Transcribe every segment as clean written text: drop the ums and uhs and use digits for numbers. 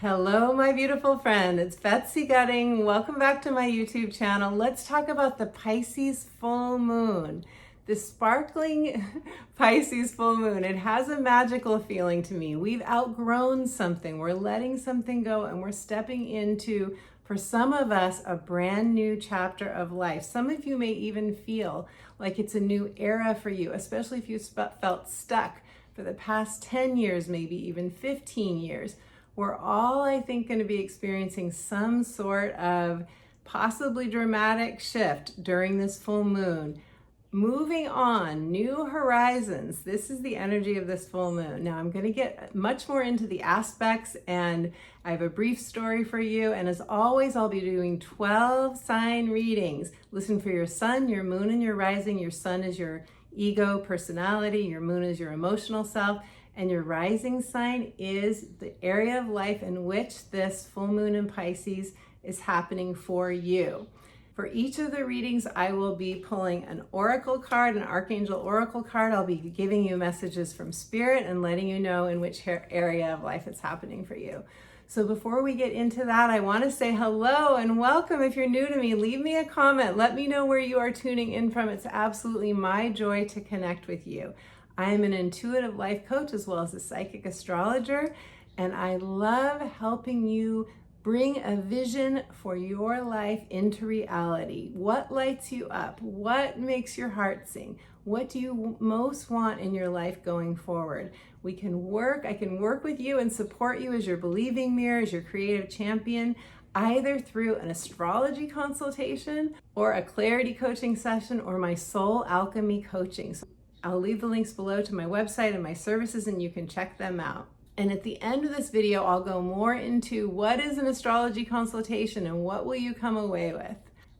Hello, my beautiful friend. It's Betsy Gutting. Welcome back to my YouTube channel. Let's talk about the Pisces full moon. The sparkling Pisces full moon. It has a magical feeling to me. We've outgrown something. We're letting something go and we're stepping into, for some of us, a brand new chapter of life. Some of you may even feel like it's a new era for you, especially if you felt stuck for the past 10 years, maybe even 15 years. We're all, I think, going to be experiencing some sort of possibly dramatic shift during this full moon. Moving on, new horizons. This is the energy of this full moon. Now, I'm going to get much more into the aspects, and I have a brief story for you. And as always, I'll be doing 12 sign readings. Listen for your sun, your moon, and your rising. Your sun is your ego, personality. Your moon is your emotional self. And your rising sign is the area of life in which this full moon in Pisces is happening for you. For each of the readings, I will be pulling an oracle card, an archangel oracle card. I'll be giving you messages from spirit and letting you know in which area of life it's happening for you. So before we get into that, I want to say hello and welcome. If you're new to me, leave me a comment. Let me know where you are tuning in from. It's absolutely my joy to connect with you. I am an intuitive life coach as well as a psychic astrologer, and I love helping you bring a vision for your life into reality. What lights you up? What makes your heart sing? What do you most want in your life going forward? I can work with you and support you as your believing mirror, as your creative champion, either through an astrology consultation or a clarity coaching session or my soul alchemy coaching. I'll leave the links below to my website and my services, and you can check them out. And at the end of this video, I'll go more into what is an astrology consultation and what will you come away with.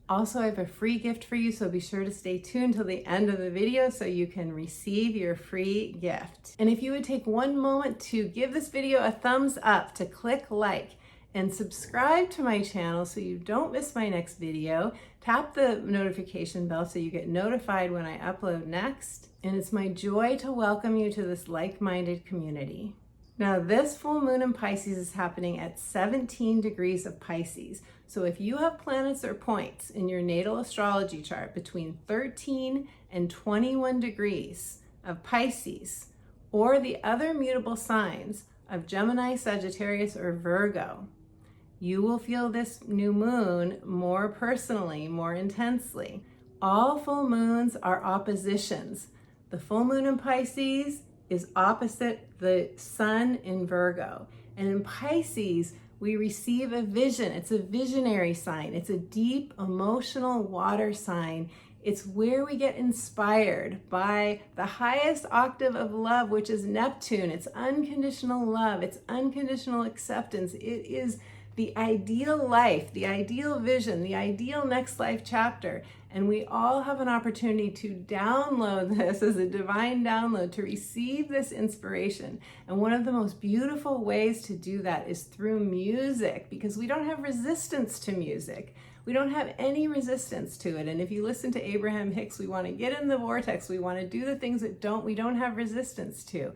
Also, I have a free gift for you, so be sure to stay tuned till the end of the video so you can receive your free gift. And if you would take one moment to give this video a thumbs up, to click like, and subscribe to my channel so you don't miss my next video. Tap the notification bell so you get notified when I upload next. And it's my joy to welcome you to this like-minded community. Now, this full moon in Pisces is happening at 17 degrees of Pisces. So if you have planets or points in your natal astrology chart between 13 and 21 degrees of Pisces, or the other mutable signs of Gemini, Sagittarius, or Virgo, you will feel this new moon more personally, more intensely. All full moons are oppositions. The full moon in Pisces is opposite the sun in Virgo. And in Pisces, we receive a vision. It's a visionary sign. It's a deep emotional water sign. It's where we get inspired by the highest octave of love, which is Neptune. It's unconditional love. It's unconditional acceptance. It is the ideal life, the ideal vision, the ideal next life chapter. And we all have an opportunity to download this as a divine download, to receive this inspiration. And one of the most beautiful ways to do that is through music, because we don't have resistance to music. We don't have any resistance to it. And if you listen to Abraham Hicks, we want to get in the vortex. We want to do the things that we don't have resistance to.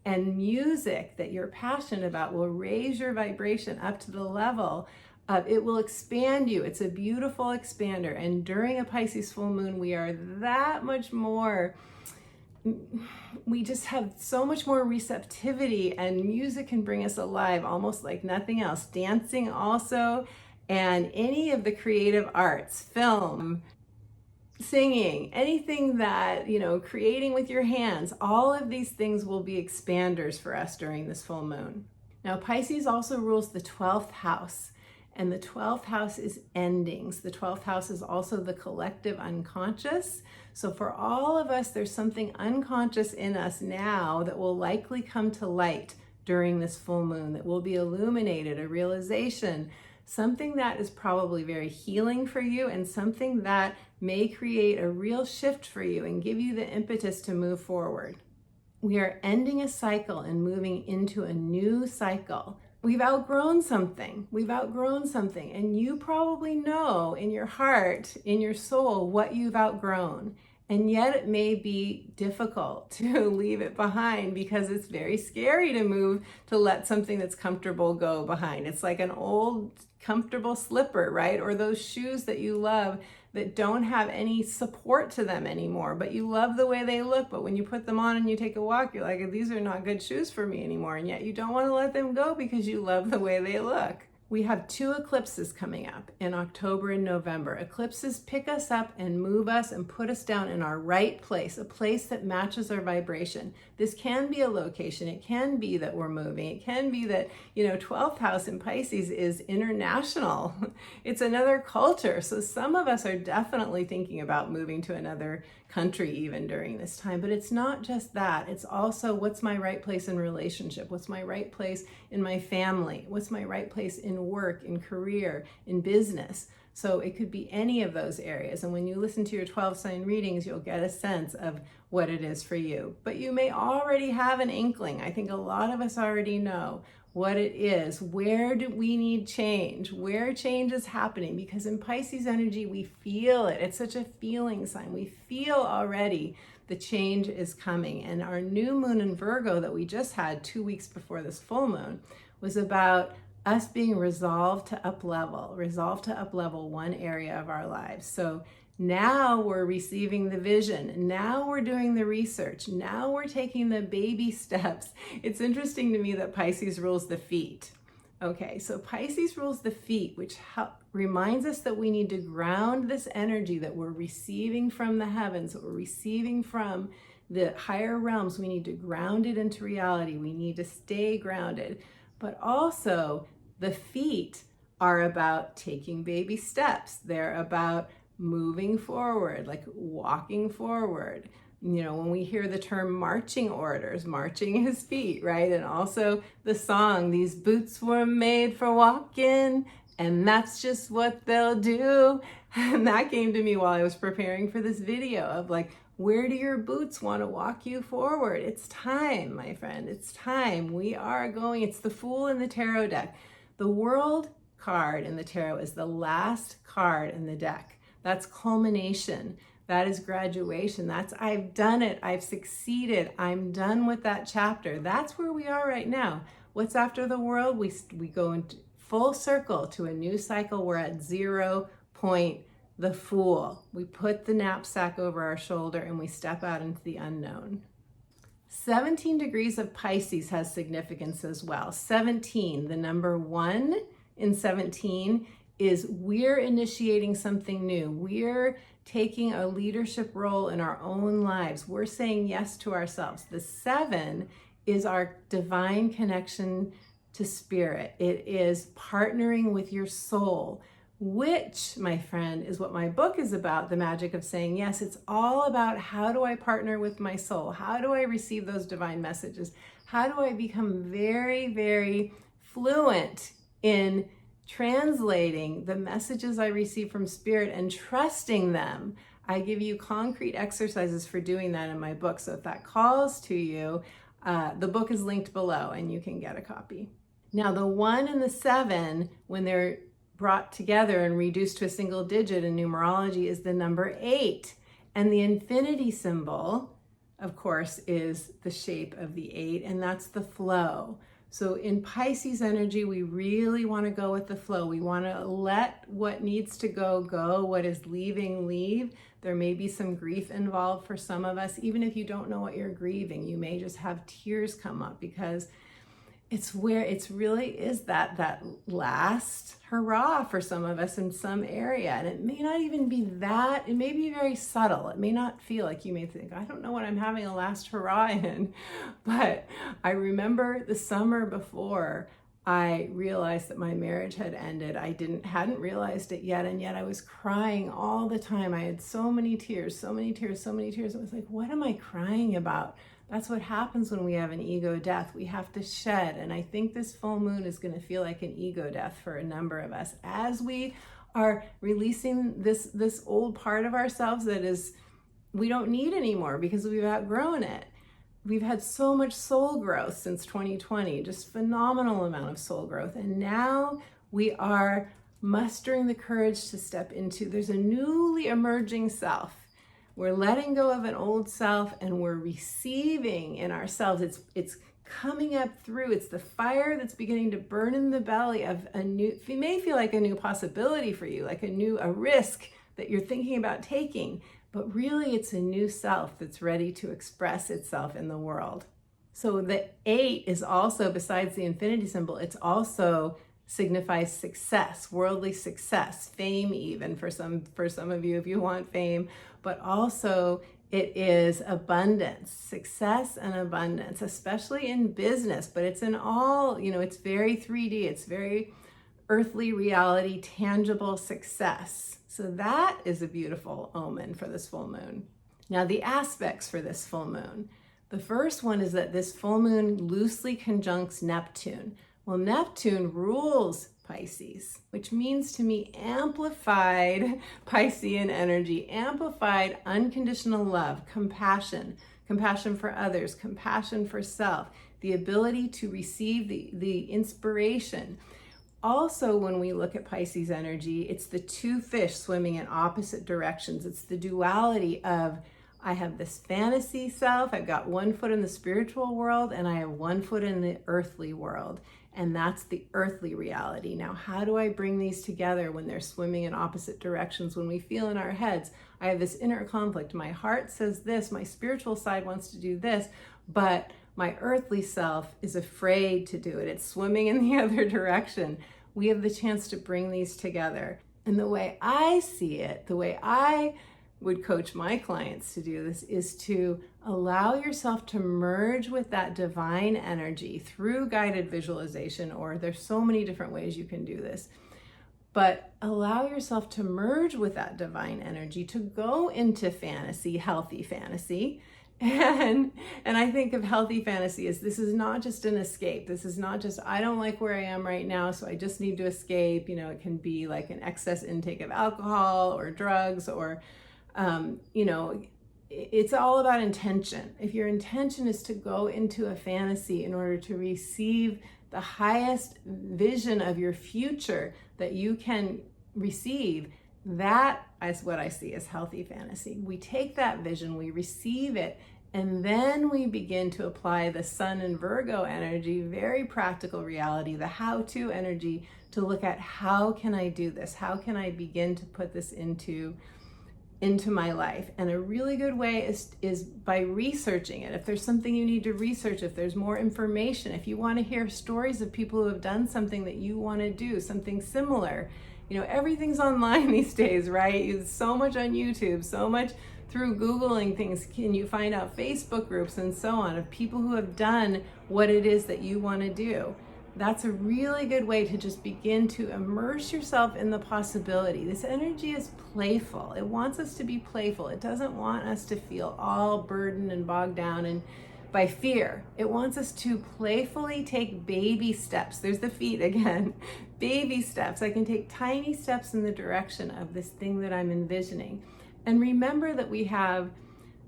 And music that you're passionate about will raise your vibration up to the level of, it will expand you. It's a beautiful expander. And during a Pisces full moon, we are that much more, we just have so much more receptivity, and music can bring us alive almost like nothing else. Dancing also, and any of the creative arts, film, singing, anything that, creating with your hands, all of these things will be expanders for us during this full moon. Now, Pisces also rules the 12th house, and the 12th house is endings. The 12th house is also the collective unconscious. So for all of us, there's something unconscious in us now that will likely come to light during this full moon, that will be illuminated, a realization, something that is probably very healing for you, and something that may create a real shift for you and give you the impetus to move forward. We are ending a cycle and moving into a new cycle. We've outgrown something. And you probably know in your heart, in your soul, what you've outgrown. And yet it may be difficult to leave it behind because it's very scary to move, to let something that's comfortable go behind. It's like an old comfortable slipper, right? Or those shoes that you love that don't have any support to them anymore, but you love the way they look. But when you put them on and you take a walk, you're like, these are not good shoes for me anymore. And yet you don't want to let them go because you love the way they look. We have 2 eclipses coming up in October and November. Eclipses pick us up and move us and put us down in our right place, a place that matches our vibration. This can be a location. It can be that we're moving. It can be that, 12th house in Pisces is international. It's another culture. So some of us are definitely thinking about moving to another country even during this time. But it's not just that. It's also, what's my right place in relationship? What's my right place in my family? What's my right place in work, in career, in business? So it could be any of those areas. And when you listen to your 12 sign readings, you'll get a sense of what it is for you. But you may already have an inkling. I think a lot of us already know what it is. Where do we need change? Where change is happening? Because in Pisces energy, we feel it. It's such a feeling sign. We feel already the change is coming. And our new moon in Virgo that we just had 2 weeks before this full moon was about us being resolved to up level one area of our lives. So now we're receiving the vision. Now we're doing the research. Now we're taking the baby steps. It's interesting to me that Pisces rules the feet. Okay, so Pisces rules the feet, which reminds us that we need to ground this energy that we're receiving from the heavens, that we're receiving from the higher realms. We need to ground it into reality. We need to stay grounded. But also, the feet are about taking baby steps. They're about moving forward, like walking forward. When we hear the term marching orders, marching his feet, right? And also the song, these boots were made for walking, and that's just what they'll do. And that came to me while I was preparing for this video of like, where do your boots want to walk you forward? It's time, my friend. It's time. We are going. It's the Fool in the tarot deck. The World card in the tarot is the last card in the deck. That's culmination. That is graduation. That's I've done it. I've succeeded. I'm done with that chapter. That's where we are right now. What's after the World? We go into full circle to a new cycle. We're at 0 point. The Fool. We put the knapsack over our shoulder and we step out into the unknown. 17 degrees of Pisces has significance as well. 17, the number 1 in 17 is we're initiating something new. We're taking a leadership role in our own lives. We're saying yes to ourselves. The 7 is our divine connection to spirit. It is partnering with your soul, which, my friend, is what my book is about, The Magic of Saying Yes. It's all about how do I partner with my soul? How do I receive those divine messages? How do I become very, very fluent in translating the messages I receive from spirit and trusting them? I give you concrete exercises for doing that in my book. So if that calls to you, the book is linked below and you can get a copy. Now, the 1 and the 7, when they're brought together and reduced to a single digit in numerology, is the number 8. And the infinity symbol, of course, is the shape of the 8, and that's the flow. So in Pisces energy, we really want to go with the flow. We want to let what needs to go, go. What is leaving, leave. There may be some grief involved for some of us. Even if you don't know what you're grieving, you may just have tears come up because it's where it's really is that last hurrah for some of us in some area. And it may not even be that, it may be very subtle. It may not feel like you may think, I don't know what I'm having a last hurrah in. But I remember the summer before I realized that my marriage had ended. I hadn't realized it yet. And yet I was crying all the time. I had so many tears, so many tears, so many tears. It was like, what am I crying about? That's what happens when we have an ego death. We have to shed. And I think this full moon is going to feel like an ego death for a number of us as we are releasing this old part of ourselves that is we don't need anymore because we've outgrown it. We've had so much soul growth since 2020, just phenomenal amount of soul growth. And now we are mustering the courage to step into, there's a newly emerging self. We're letting go of an old self and we're receiving in ourselves. It's coming up through. It's the fire that's beginning to burn in the belly of a new, it may feel like a new possibility for you, like a risk that you're thinking about taking, but really it's a new self that's ready to express itself in the world. So the 8 is also, besides the infinity symbol, it's also signifies success, worldly success, fame even for some of you if you want fame, but also it is abundance, success and abundance, especially in business, but it's in all, it's very 3D, it's very earthly reality, tangible success. So that is a beautiful omen for this full moon. Now the aspects for this full moon. The first one is that this full moon loosely conjuncts Neptune. Well, Neptune rules Pisces, which means to me amplified Piscean energy, amplified unconditional love, compassion for others, compassion for self, the ability to receive the inspiration. Also, when we look at Pisces energy, it's the two fish swimming in opposite directions. It's the duality of, I have this fantasy self, I've got one foot in the spiritual world, and I have one foot in the earthly world. And that's the earthly reality. Now, how do I bring these together when they're swimming in opposite directions? When we feel in our heads, I have this inner conflict. My heart says this, my spiritual side wants to do this, but my earthly self is afraid to do it. It's swimming in the other direction. We have the chance to bring these together. And the way I see it, the way I would coach my clients to do this is to allow yourself to merge with that divine energy through guided visualization, or there's so many different ways you can do this, but allow yourself to merge with that divine energy, to go into fantasy, healthy fantasy. And I think of healthy fantasy as this is not just an escape. This is not just, I don't like where I am right now, so I just need to escape. It can be like an excess intake of alcohol or drugs or it's all about intention. If your intention is to go into a fantasy in order to receive the highest vision of your future that you can receive, that is what I see as healthy fantasy. We take that vision, we receive it, and then we begin to apply the Sun and Virgo energy, very practical reality, the how-to energy, to look at how can I do this? How can I begin to put this into my life? And a really good way is by researching it. If there's something you need to research, if there's more information, if you want to hear stories of people who have done something that you want to do, something similar, everything's online these days, right? There's so much on YouTube, so much through Googling things. Can you find out Facebook groups and so on of people who have done what it is that you want to do? That's a really good way to just begin to immerse yourself in the possibility. This energy is playful. It wants us to be playful. It doesn't want us to feel all burdened and bogged down and by fear. It wants us to playfully take baby steps. There's the feet again. Baby steps. I can take tiny steps in the direction of this thing that I'm envisioning. And remember that we have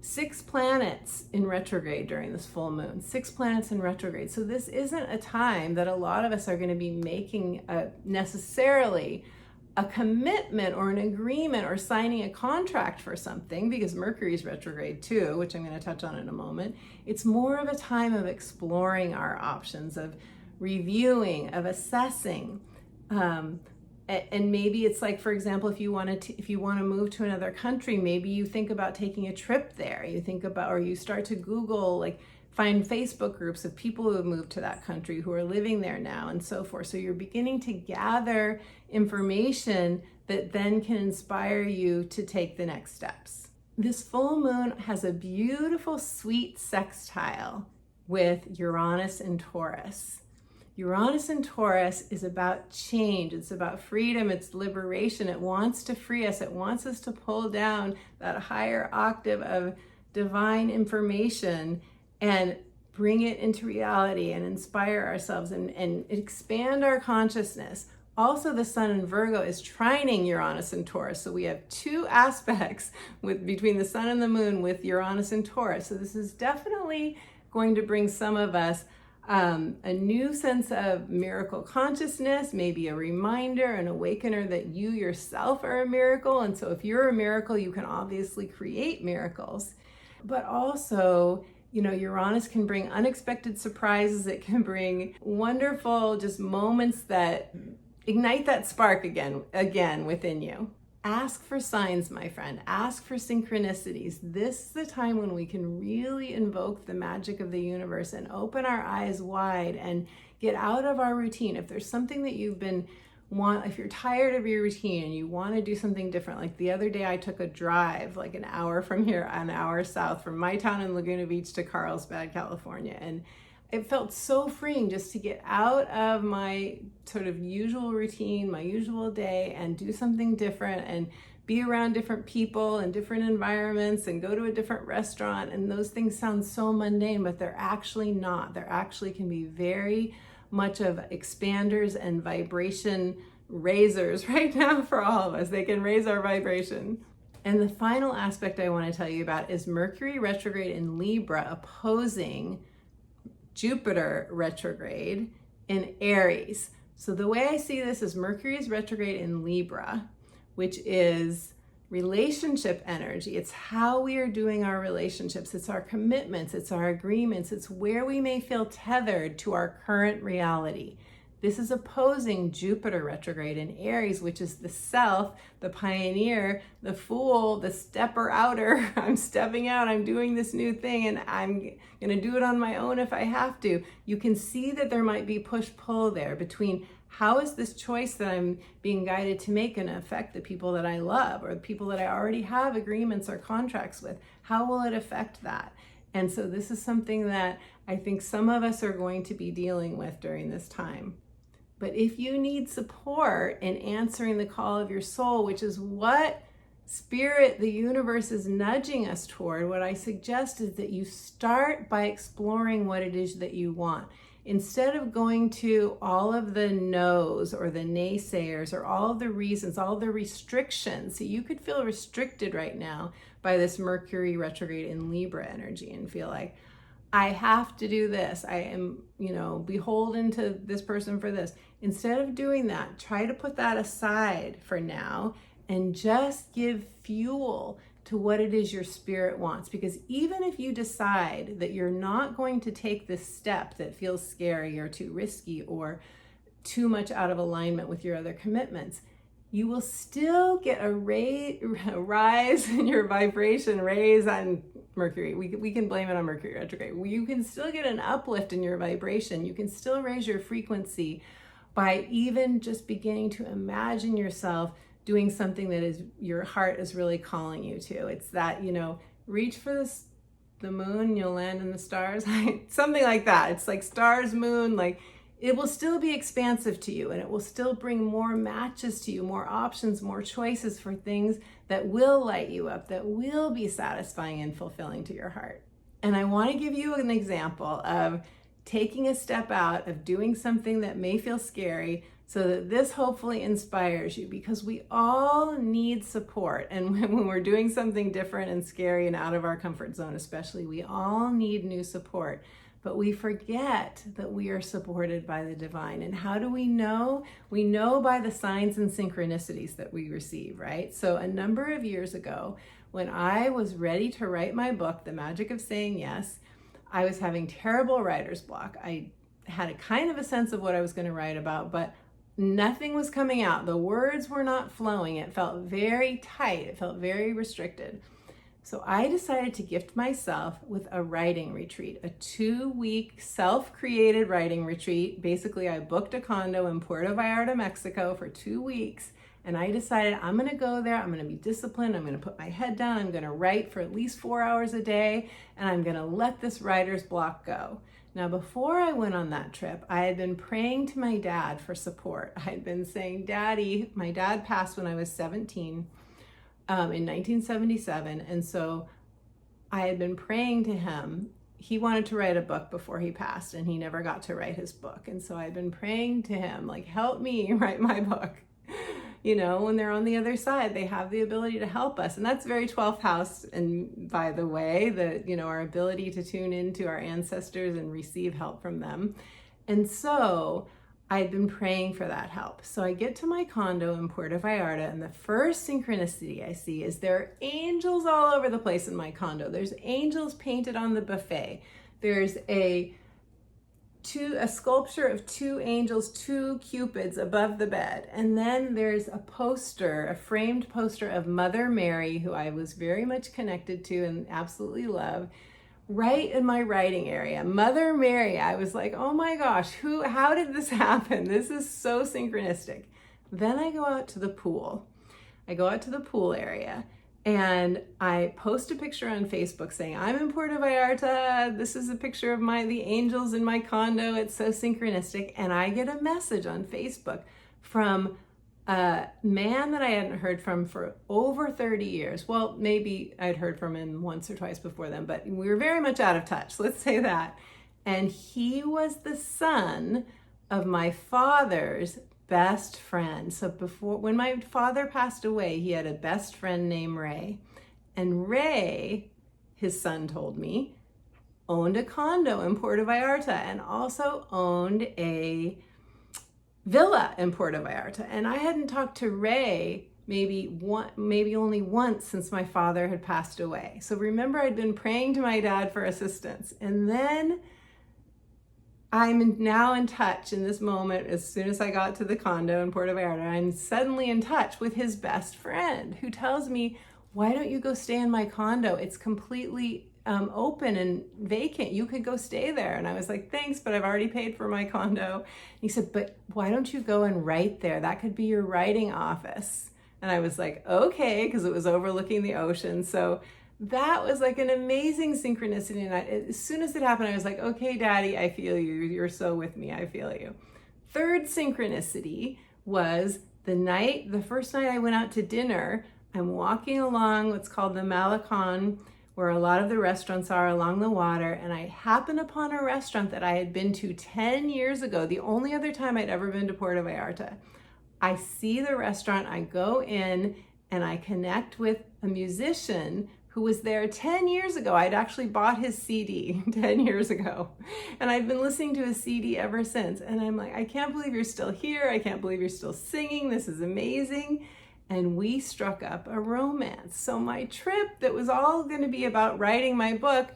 6 planets in retrograde during this full moon, 6 planets in retrograde. So this isn't a time that a lot of us are going to be making necessarily a commitment or an agreement or signing a contract for something, because Mercury's retrograde too, which I'm going to touch on in a moment. It's more of a time of exploring our options, of reviewing, of assessing. And maybe it's like, for example, if you want to move to another country, maybe you think about taking a trip there. You think about, or you start to Google, like find Facebook groups of people who have moved to that country, who are living there now, and so forth. So you're beginning to gather information that then can inspire you to take the next steps. This full moon has a beautiful, sweet sextile with Uranus and Taurus. Uranus and Taurus is about change. It's about freedom. It's liberation. It wants to free us. It wants us to pull down that higher octave of divine information and bring it into reality and inspire ourselves and expand our consciousness. Also, the Sun in Virgo is trining Uranus and Taurus. So we have 2 aspects between the Sun and the Moon with Uranus and Taurus. So this is definitely going to bring some of us a new sense of miracle consciousness, maybe a reminder, an awakener that you yourself are a miracle. And so if you're a miracle, you can obviously create miracles. But also, Uranus can bring unexpected surprises. It can bring wonderful just moments that ignite that spark again within you. Ask for signs, my friend. Ask for synchronicities. This is the time when we can really invoke the magic of the universe and open our eyes wide and get out of our routine. If there's something that if you're tired of your routine and you want to do something different, like the other day I took a drive like an hour from here, an hour south from my town in Laguna Beach to Carlsbad, California. And it felt so freeing just to get out of my sort of usual routine, my usual day, and do something different and be around different people and different environments and go to a different restaurant. And those things sound so mundane, but they're actually not. They're actually can be very much of expanders and vibration raisers right now for all of us. They can raise our vibration. And the final aspect I want to tell you about is Mercury retrograde in Libra opposing Jupiter retrograde in Aries. So the way I see this is Mercury is retrograde in Libra, which is relationship energy. It's how we are doing our relationships. It's our commitments. It's our agreements. It's where we may feel tethered to our current reality. This is opposing Jupiter retrograde in Aries, which is the self, the pioneer, the fool, the stepper outer. I'm stepping out, I'm doing this new thing, and I'm gonna do it on my own if I have to. You can see that there might be push-pull there between how is this choice that I'm being guided to make gonna affect the people that I love or the people that I already have agreements or contracts with? How will it affect that? And so this is something that I think some of us are going to be dealing with during this time. But if you need support in answering the call of your soul, which is what Spirit, the universe is nudging us toward, what I suggest is that you start by exploring what it is that you want. Instead of going to all of the no's or the naysayers or all of the reasons, all the restrictions. So you could feel restricted right now by this Mercury retrograde in Libra energy and feel like, I have to do this. I am, beholden to this person for this. Instead of doing that, try to put that aside for now and just give fuel to what it is your spirit wants. Because even if you decide that you're not going to take this step that feels scary or too risky or too much out of alignment with your other commitments, you will still get a rise in your vibration, raise on Mercury. We can blame it on Mercury retrograde. You can still get an uplift in your vibration. You can still raise your frequency by even just beginning to imagine yourself doing something that is your heart is really calling you to. It's that, reach for the moon, you'll land in the stars. Something like that. It's like stars, moon, like it will still be expansive to you and it will still bring more matches to you, more options, more choices for things that will light you up, that will be satisfying and fulfilling to your heart. And I want to give you an example of taking a step out, of doing something that may feel scary, so that this hopefully inspires you, because we all need support. And when we're doing something different and scary and out of our comfort zone especially, we all need new support. But we forget that we are supported by the divine. And how do we know? We know by the signs and synchronicities that we receive, right? So a number of years ago, when I was ready to write my book, The Magic of Saying Yes, I was having terrible writer's block. I had a kind of a sense of what I was going to write about, but nothing was coming out. The words were not flowing. It felt very tight. It felt very restricted. So I decided to gift myself with a writing retreat, a 2-week self-created writing retreat. Basically, I booked a condo in Puerto Vallarta, Mexico for 2 weeks. And I decided I'm going to go there. I'm going to be disciplined. I'm going to put my head down. I'm going to write for at least 4 hours a day. And I'm going to let this writer's block go. Now, before I went on that trip, I had been praying to my dad for support. I had been saying, Daddy, my dad passed when I was 17. In 1977, and so I had been praying to him. He wanted to write a book before he passed, and he never got to write his book. And so I'd been praying to him, like, help me write my book. you know, when they're on the other side, they have the ability to help us. And that's very 12th house. And by the way, you know, our ability to tune into our ancestors and receive help from them. And so I'd been praying for that help. So I get to my condo in Puerto Vallarta, and the first synchronicity I see is there are angels all over the place in my condo. There's angels painted on the buffet. There's a sculpture of 2 angels, 2 cupids above the bed. And then there's a poster, a framed poster of Mother Mary, who I was very much connected to and absolutely love, right in my writing area. Mother Mary. I was like, oh my gosh, how did this happen? This is so synchronistic. Then I go out to the pool. I go out to the pool area and I post a picture on Facebook saying, I'm in Puerto Vallarta. This is a picture of the angels in my condo. It's so synchronistic. And I get a message on Facebook from a man that I hadn't heard from for over 30 years. Well, maybe I'd heard from him once or twice before then, but we were very much out of touch. Let's say that. And he was the son of my father's best friend. So when my father passed away, he had a best friend named Ray. And Ray, his son told me, owned a condo in Puerto Vallarta and also owned a villa in Puerto Vallarta. And I hadn't talked to Ray maybe only once since my father had passed away. So remember, I'd been praying to my dad for assistance. And then I'm now in touch in this moment. As soon as I got to the condo in Puerto Vallarta, I'm suddenly in touch with his best friend who tells me, why don't you go stay in my condo? It's completely open and vacant. You could go stay there. And I was like, thanks, but I've already paid for my condo. And he said, but why don't you go and write there? That could be your writing office. And I was like, okay, because it was overlooking the ocean. So that was like an amazing synchronicity. And as soon as it happened, I was like, okay, Daddy, I feel you. You're so with me. I feel you. Third synchronicity was the first night I went out to dinner. I'm walking along what's called the Malecon, where a lot of the restaurants are along the water, and I happened upon a restaurant that I had been to 10 years ago, the only other time I'd ever been to Puerto Vallarta. I see the restaurant, I go in, and I connect with a musician who was there 10 years ago. I'd actually bought his CD 10 years ago, and I've been listening to his CD ever since. And I'm like, I can't believe you're still here. I can't believe you're still singing. This is amazing. And we struck up a romance. So my trip that was all going to be about writing my book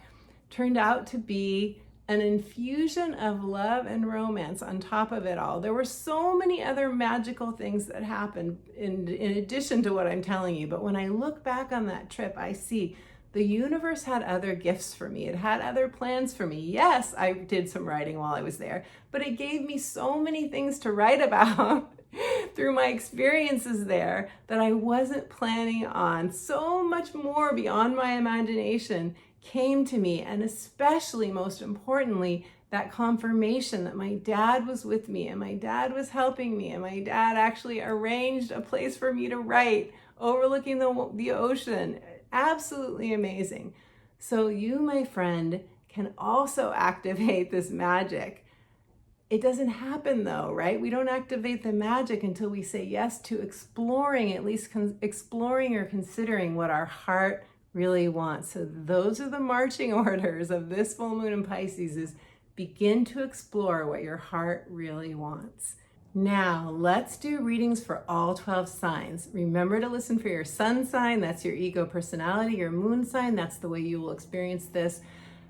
turned out to be an infusion of love and romance on top of it all. There were so many other magical things that happened in addition to what I'm telling you. But when I look back on that trip, I see the universe had other gifts for me. It had other plans for me. Yes, I did some writing while I was there, but it gave me so many things to write about through my experiences there that I wasn't planning on. So much more beyond my imagination came to me, and especially, most importantly, that confirmation that my dad was with me and my dad was helping me and my dad actually arranged a place for me to write overlooking the ocean. Absolutely amazing. So you, my friend, can also activate this magic. It doesn't happen though, right? We don't activate the magic until we say yes to exploring, at least exploring or considering what our heart really wants. So those are the marching orders of this full moon in Pisces, is begin to explore what your heart really wants. Now let's do readings for all 12 signs. Remember to listen for your sun sign. That's your ego personality. Your moon sign, that's the way you will experience this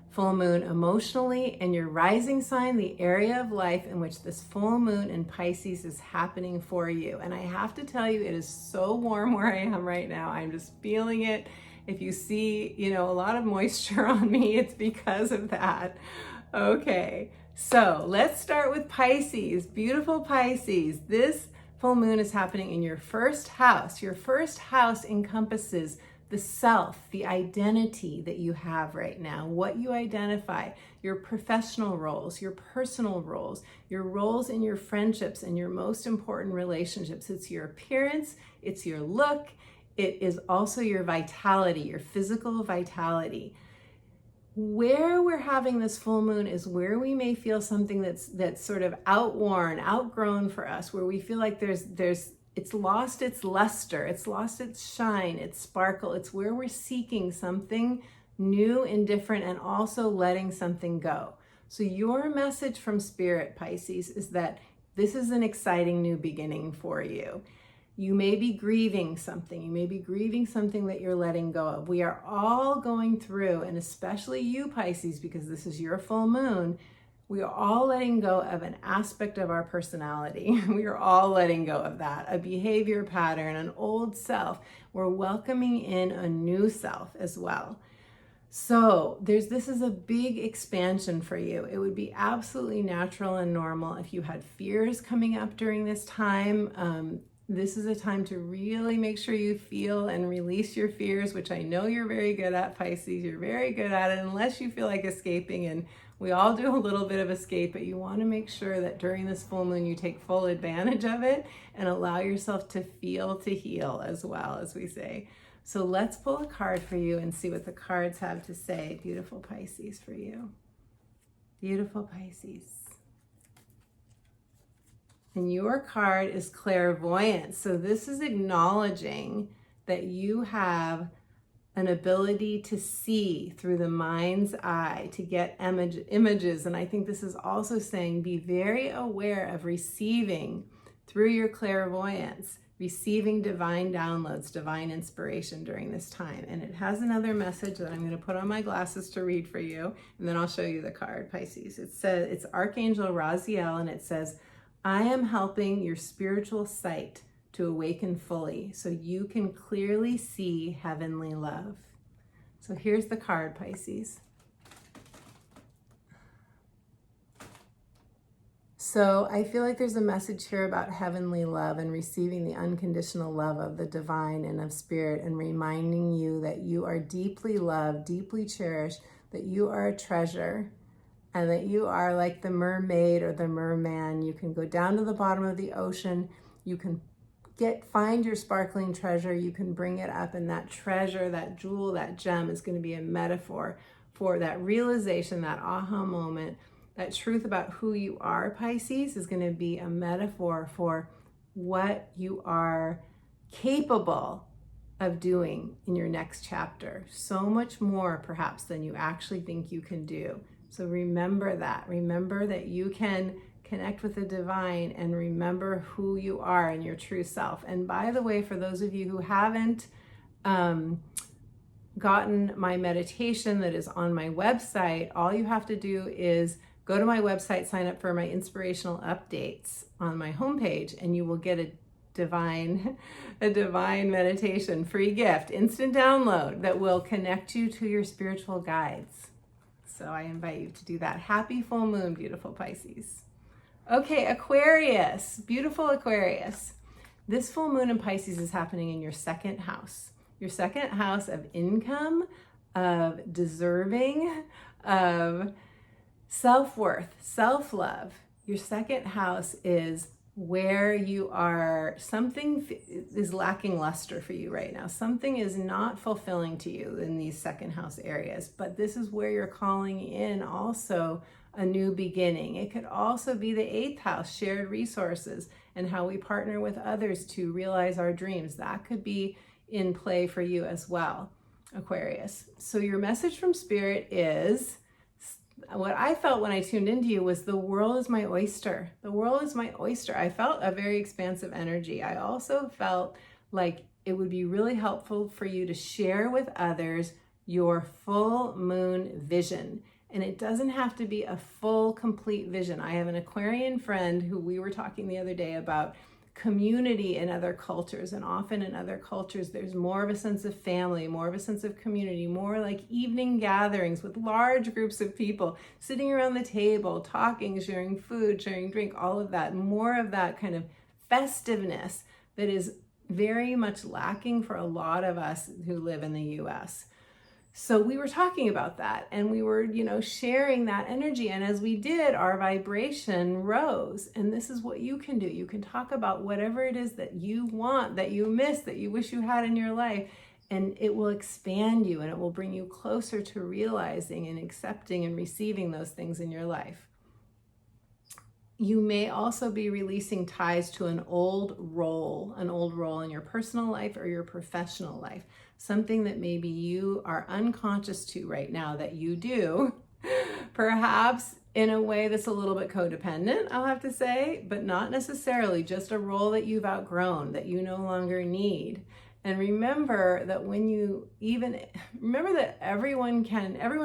full moon emotionally, and your rising sign, the area of life in which this full moon in Pisces is happening for you. And I have to tell you, it is so warm where I am right now. I'm just feeling it. If you see, a lot of moisture on me, it's because of that. Okay, so let's start with Pisces. Beautiful Pisces. This full moon is happening in your first house. Your first house encompasses the self, the identity that you have right now, what you identify, your professional roles, your personal roles, your roles in your friendships and your most important relationships. It's your appearance, it's your look, it is also your vitality, your physical vitality. Where we're having this full moon is where we may feel something that's sort of outworn, outgrown for us, where we feel like there's it's lost its luster, it's lost its shine, its sparkle. It's where we're seeking something new and different and also letting something go. So your message from Spirit, Pisces, is that this is an exciting new beginning for you. You may be grieving something. You may be grieving something that you're letting go of. We are all going through, and especially you, Pisces, because this is your full moon, we are all letting go of an aspect of our personality. We are all letting go of that, a behavior pattern, an old self. We're welcoming in a new self as well. So this is a big expansion for you. It would be absolutely natural and normal if you had fears coming up during this time. This is a time to really make sure you feel and release your fears, which I know you're very good at, Pisces. You're very good at it, unless you feel like escaping, and we all do a little bit of escape, but you want to make sure that during this full moon you take full advantage of it and allow yourself to feel to heal as well, as we say. So let's pull a card for you and see what the cards have to say, beautiful Pisces, for you. Beautiful Pisces. And your card is clairvoyance. So this is acknowledging that you have an ability to see through the mind's eye, to get images. And I think this is also saying be very aware of receiving through your clairvoyance, receiving divine downloads, divine inspiration during this time. And it has another message that I'm going to put on my glasses to read for you, and then I'll show you the card, Pisces. It says, it's Archangel Raziel, and it says, I am helping your spiritual sight to awaken fully so you can clearly see heavenly love. So here's the card, Pisces. So I feel like there's a message here about heavenly love and receiving the unconditional love of the divine and of spirit, and reminding you that you are deeply loved, deeply cherished, that you are a treasure, and that you are like the mermaid or the merman. You can go down to the bottom of the ocean, you can find your sparkling treasure, you can bring it up, and that treasure, that jewel, that gem is going to be a metaphor for that realization, that aha moment. That truth about who you are, Pisces, is going to be a metaphor for what you are capable of doing in your next chapter. So much more, perhaps, than you actually think you can do. So remember that. Remember that you can connect with the divine, and remember who you are and your true self. And by the way, for those of you who haven't gotten my meditation that is on my website, all you have to do is go to my website, sign up for my inspirational updates on my homepage, and you will get a divine meditation, free gift, instant download that will connect you to your spiritual guides. So I invite you to do that. Happy full moon, beautiful Pisces. Okay, Aquarius, beautiful Aquarius. This full moon in Pisces is happening in your second house. Your second house of income, of deserving, of self-worth, self-love. Your second house is where you are, something is lacking luster for you right now. Something is not fulfilling to you in these second house areas, but this is where you're calling in also a new beginning. It could also be the 8th house, shared resources, and how we partner with others to realize our dreams. That could be in play for you as well, Aquarius. So your message from Spirit is, what I felt when I tuned into you was, the world is my oyster. The world is my oyster. I felt a very expansive energy. I also felt like it would be really helpful for you to share with others your full moon vision. And it doesn't have to be a full, complete vision. I have an Aquarian friend who we were talking the other day about community in other cultures, and often in other cultures there's more of a sense of family, more of a sense of community, more like evening gatherings with large groups of people sitting around the table, talking, sharing food, sharing drink, all of that, more of that kind of festiveness that is very much lacking for a lot of us who live in the US. So we were talking about that, and we were, sharing that energy. And as we did, our vibration rose. And this is what you can do. You can talk about whatever it is that you want, that you miss, that you wish you had in your life. And it will expand you, and it will bring you closer to realizing and accepting and receiving those things in your life. You may also be releasing ties to an old role in your personal life or your professional life, something that maybe you are unconscious to right now that you do, perhaps in a way that's a little bit codependent, I'll have to say, but not necessarily, just a role that you've outgrown, that you no longer need. And remember that remember that everyone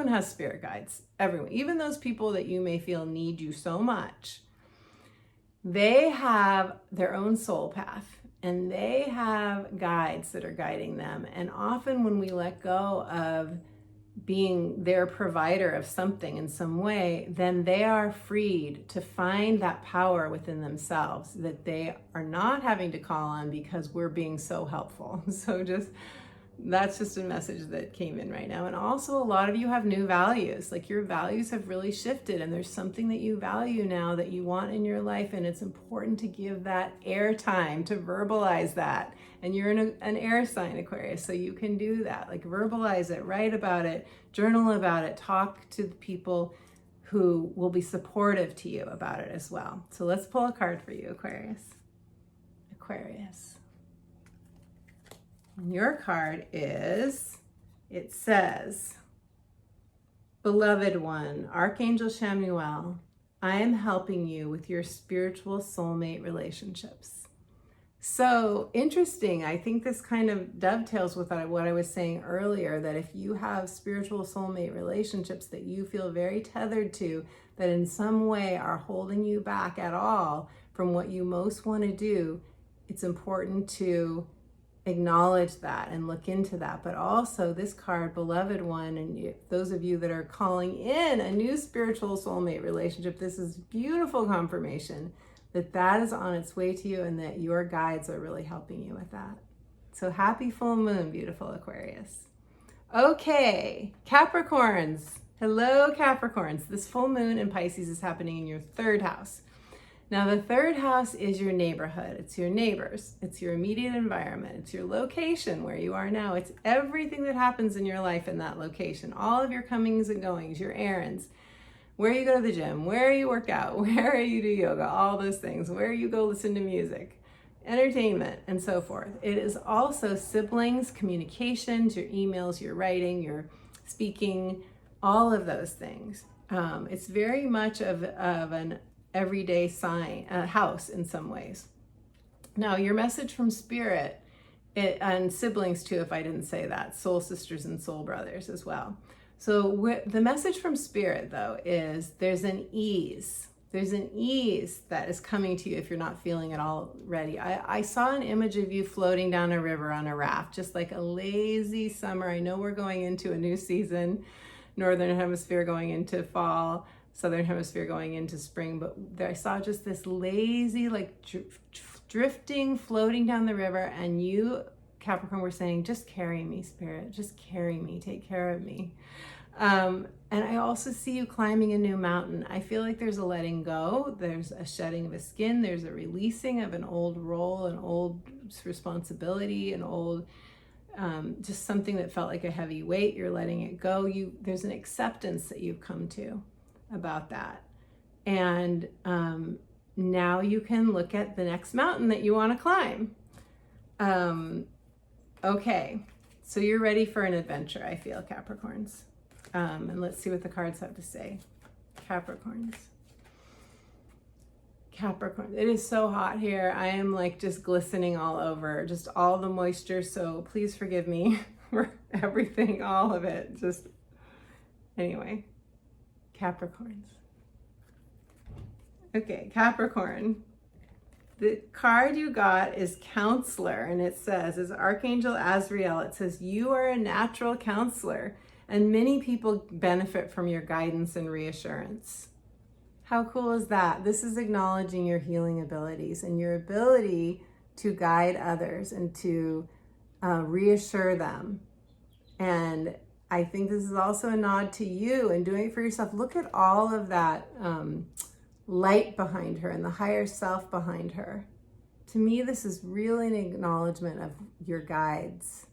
has spirit guides, everyone, even those people that you may feel need you so much, they have their own soul path and they have guides that are guiding them. And often when we let go of being their provider of something in some way, then they are freed to find that power within themselves that they are not having to call on because we're being so helpful. So that's just a message that came in right now. And also a lot of you have new values, like your values have really shifted and there's something that you value now that you want in your life. And it's important to give that air time to verbalize that. And you're in an air sign, Aquarius, so you can do that. Like verbalize it, write about it, journal about it, talk to the people who will be supportive to you about it as well. So let's pull a card for you, Aquarius. Aquarius. And your card it says, Beloved one, Archangel Chamuel, I am helping you with your spiritual soulmate relationships. So interesting. I think this kind of dovetails with what I was saying earlier, that if you have spiritual soulmate relationships that you feel very tethered to, that in some way are holding you back at all from what you most want to do, it's important to acknowledge that and look into that. But also this card, Beloved one, and those of you that are calling in a new spiritual soulmate relationship, this is beautiful confirmation that is on its way to you and that your guides are really helping you with that. So happy full moon, beautiful Aquarius. Okay, Capricorns. Hello, Capricorns. This full moon in Pisces is happening in your third house. Now, the third house is your neighborhood. It's your neighbors. It's your immediate environment. It's your location where you are now. It's everything that happens in your life in that location. All of your comings and goings, your errands, where you go to the gym, where you work out, where you do yoga, all those things, where you go listen to music, entertainment, and so forth. It is also siblings, communications, your emails, your writing, your speaking, all of those things. It's very much of an everyday house in some ways. Now, your message from Spirit, and siblings too, if I didn't say that, soul sisters and soul brothers as well. So the message from Spirit, though, is there's an ease. There's an ease that is coming to you if you're not feeling it all ready. I saw an image of you floating down a river on a raft, just like a lazy summer. I know we're going into a new season, Northern Hemisphere going into fall, Southern Hemisphere going into spring, but I saw just this lazy, like drifting, floating down the river, and you, Capricorn, were saying, just carry me, Spirit, just carry me, take care of me. And I also see you climbing a new mountain. I feel like there's a letting go, there's a shedding of a skin, there's a releasing of an old role, an old responsibility, an old, just something that felt like a heavy weight. You're letting it go. There's an acceptance that you've come to about that. And now you can look at the next mountain that you want to climb. Okay, so you're ready for an adventure, I feel, Capricorns. And let's see what the cards have to say. Capricorns. Capricorn, it is so hot here. I am like just glistening all over, just all the moisture. So please forgive me for everything, all of it. Just anyway, Capricorns. Okay, Capricorn. The card you got is Counselor, and it says, is Archangel Azrael. It says, you are a natural counselor, and many people benefit from your guidance and reassurance. How cool is that? This is acknowledging your healing abilities and your ability to guide others and to reassure them. And I think this is also a nod to you and doing it for yourself. Look at all of that light behind her and the higher self behind her. To me, this is really an acknowledgement of your guides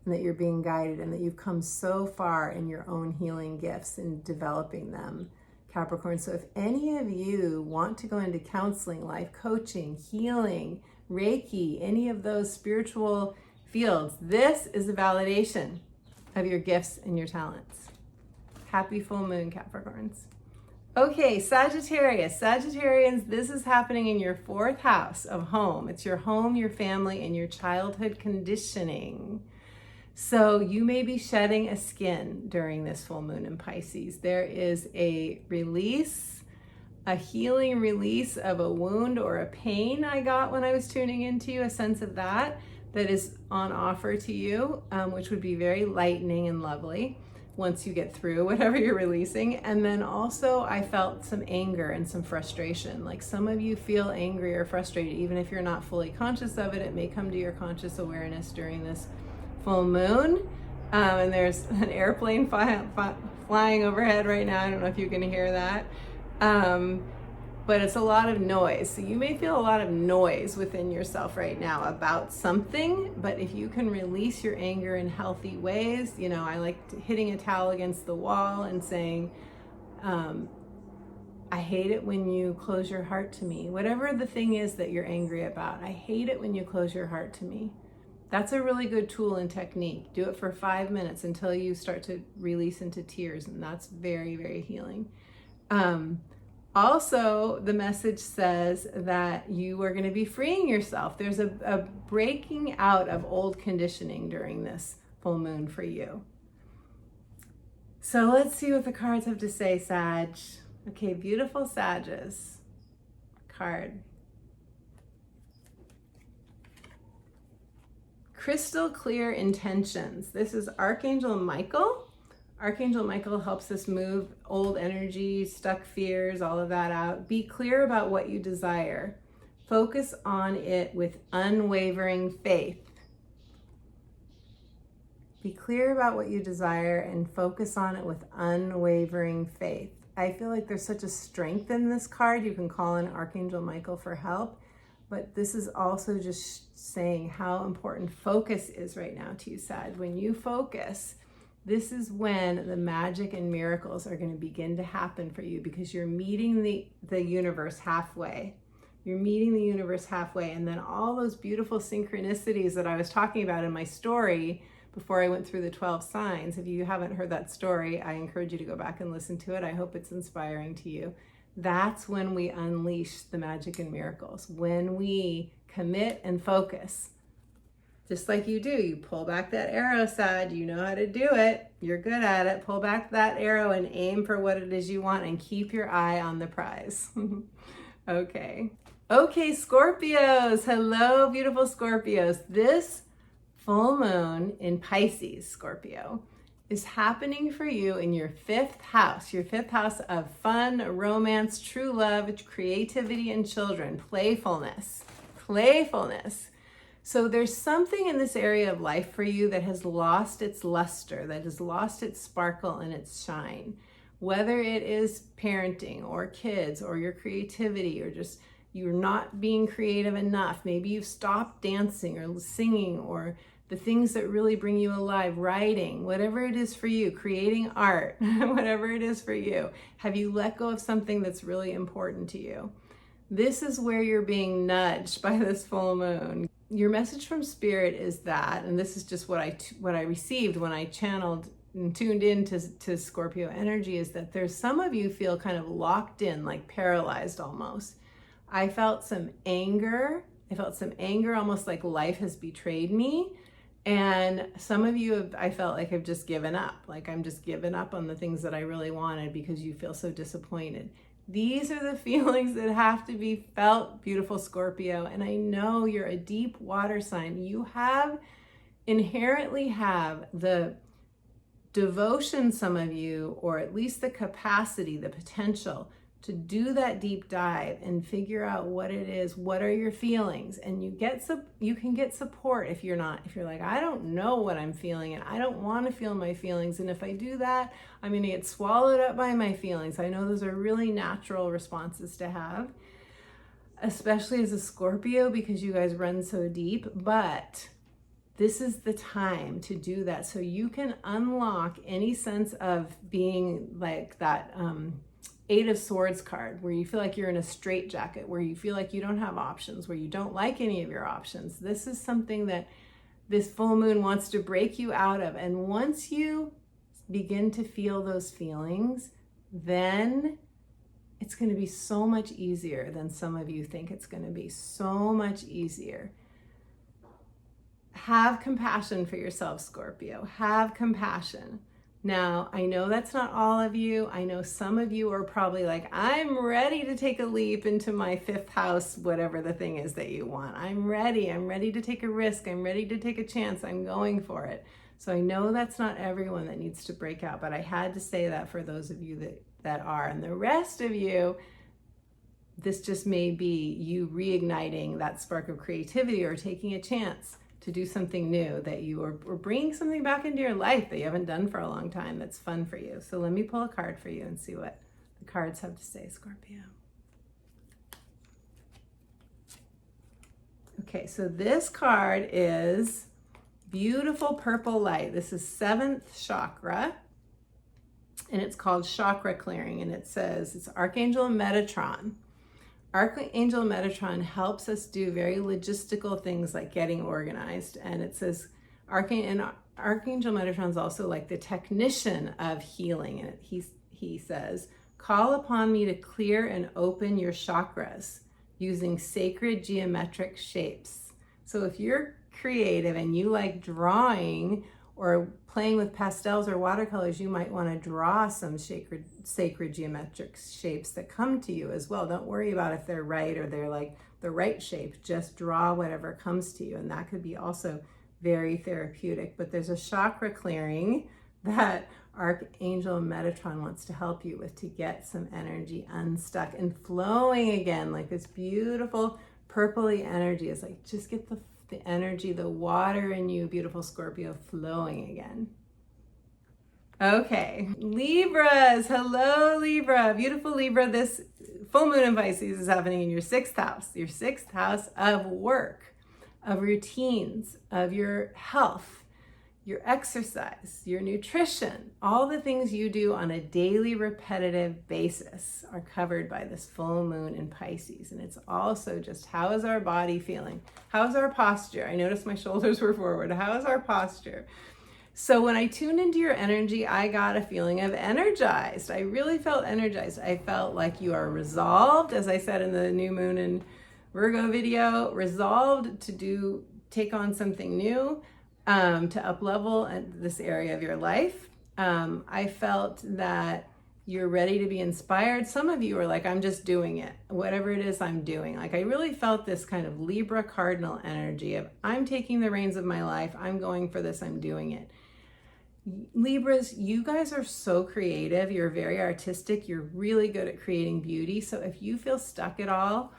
and that you're being guided and that you've come so far in your own healing gifts and developing them. Capricorn. So if any of you want to go into counseling, life coaching, healing, Reiki, any of those spiritual fields, this is a validation of your gifts and your talents. Happy full moon, Capricorns. Okay, Sagittarius. Sagittarians, this is happening in your 4th house of home. It's your home, your family, and your childhood conditioning. So you may be shedding a skin during this full moon in Pisces. There is a release, a healing release of a wound or a pain I got when I was tuning into you, a sense of that is on offer to you, which would be very lightening and lovely once you get through whatever you're releasing. And then also I felt some anger and some frustration. Like some of you feel angry or frustrated, even if you're not fully conscious of it. It may come to your conscious awareness during this full moon. And there's an airplane flying overhead right now. I don't know if you can hear that. But it's a lot of noise. So you may feel a lot of noise within yourself right now about something, but if you can release your anger in healthy ways, you know, I like hitting a towel against the wall and saying, I hate it when you close your heart to me. Whatever the thing is that you're angry about, I hate it when you close your heart to me. That's a really good tool and technique. Do it for 5 minutes until you start to release into tears, and that's very, very healing. Also, the message says that you are going to be freeing yourself. There's a breaking out of old conditioning during this full moon for you. So let's see what the cards have to say, Sag. Okay, beautiful Sages card. Crystal clear intentions. This is Archangel Michael. Archangel Michael helps us move old energy, stuck fears, all of that out. Be clear about what you desire. Focus on it with unwavering faith. Be clear about what you desire and focus on it with unwavering faith. I feel like there's such a strength in this card. You can call in Archangel Michael for help, but this is also just saying how important focus is right now to you, Sag. When you focus, this is when the magic and miracles are going to begin to happen for you, because you're meeting the universe halfway. You're meeting the universe halfway, and then all those beautiful synchronicities that I was talking about in my story before I went through the 12 signs. If you haven't heard that story, I encourage you to go back and listen to it. I hope it's inspiring to you. That's when we unleash the magic and miracles, when we commit and focus. Just like you do, you pull back that arrow, Sag. You know how to do it. You're good at it. Pull back that arrow and aim for what it is you want, and keep your eye on the prize. Okay, Scorpios. Hello, beautiful Scorpios. This full moon in Pisces, Scorpio, is happening for you in your 5th house. Your 5th house of fun, romance, true love, creativity, and children. Playfulness. So there's something in this area of life for you that has lost its luster, that has lost its sparkle and its shine. Whether it is parenting or kids or your creativity, or just you're not being creative enough. Maybe you've stopped dancing or singing, or the things that really bring you alive, writing, whatever it is for you, creating art, whatever it is for you. Have you let go of something that's really important to you? This is where you're being nudged by this full moon. Your message from Spirit is that, and this is just what I received when I channeled and tuned in to Scorpio energy, is that there's some of you feel kind of locked in, like paralyzed almost. I felt some anger. Almost like life has betrayed me. And some of you I felt like have just given up. Like I'm just giving up on the things that I really wanted because you feel so disappointed. These are the feelings that have to be felt, beautiful Scorpio. And I know you're a deep water sign. You inherently have the devotion, some of you, or at least the capacity, the potential to do that deep dive and figure out what it is, what are your feelings. And you can get support if you're like, I don't know what I'm feeling and I don't want to feel my feelings. And if I do that, I'm going to get swallowed up by my feelings. I know those are really natural responses to have, especially as a Scorpio, because you guys run so deep. But this is the time to do that, so you can unlock any sense of being like that, Eight of Swords card, where you feel like you're in a straitjacket, where you feel like you don't have options, where you don't like any of your options. This is something that this full moon wants to break you out of. And once you begin to feel those feelings, then it's going to be so much easier than some of you think it's going to be. So much easier. Have compassion for yourself, Scorpio. Have compassion. Now, I know that's not all of you. I know some of you are probably like, I'm ready to take a leap into my fifth house, whatever the thing is that you want. I'm ready to take a risk. I'm ready to take a chance. I'm going for it. So I know that's not everyone that needs to break out, but I had to say that for those of you that are. And the rest of you, this just may be you reigniting that spark of creativity or taking a chance to do something new, that you are bringing something back into your life that you haven't done for a long time that's fun for you. So let me pull a card for you and see what the cards have to say, Scorpio. Okay, so this card is beautiful purple light. This is 7th chakra, and it's called chakra clearing, and it says it's Archangel Metatron. Archangel Metatron helps us do very logistical things like getting organized. And it says, Archangel Metatron is also like the technician of healing. And he says, call upon me to clear and open your chakras using sacred geometric shapes. So if you're creative and you like drawing or playing with pastels or watercolors, you might want to draw some sacred geometric shapes that come to you as well. Don't worry about if they're right or they're like the right shape. Just draw whatever comes to you. And that could be also very therapeutic. But there's a chakra clearing that Archangel Metatron wants to help you with, to get some energy unstuck and flowing again. Like this beautiful purpley energy is like, just get the energy, the water in you, beautiful Scorpio, flowing again. Okay, Libras. Hello, Libra. Beautiful Libra. This full moon in Pisces is happening in your 6th house, your 6th house of work, of routines, of your health, your exercise, your nutrition. All the things you do on a daily repetitive basis are covered by this full moon in Pisces. And it's also just, how is our body feeling? How's our posture? I noticed my shoulders were forward. How is our posture? So when I tuned into your energy, I got a feeling of energized. I really felt energized. I felt like you are resolved, as I said in the new moon in Virgo video, resolved to take on something new, to up-level this area of your life. I felt that you're ready to be inspired. Some of you are like, I'm just doing it. Whatever it is, I'm doing. Like, I really felt this kind of Libra cardinal energy of, I'm taking the reins of my life. I'm going for this. I'm doing it. Libras, you guys are so creative. You're very artistic. You're really good at creating beauty. So if you feel stuck at all,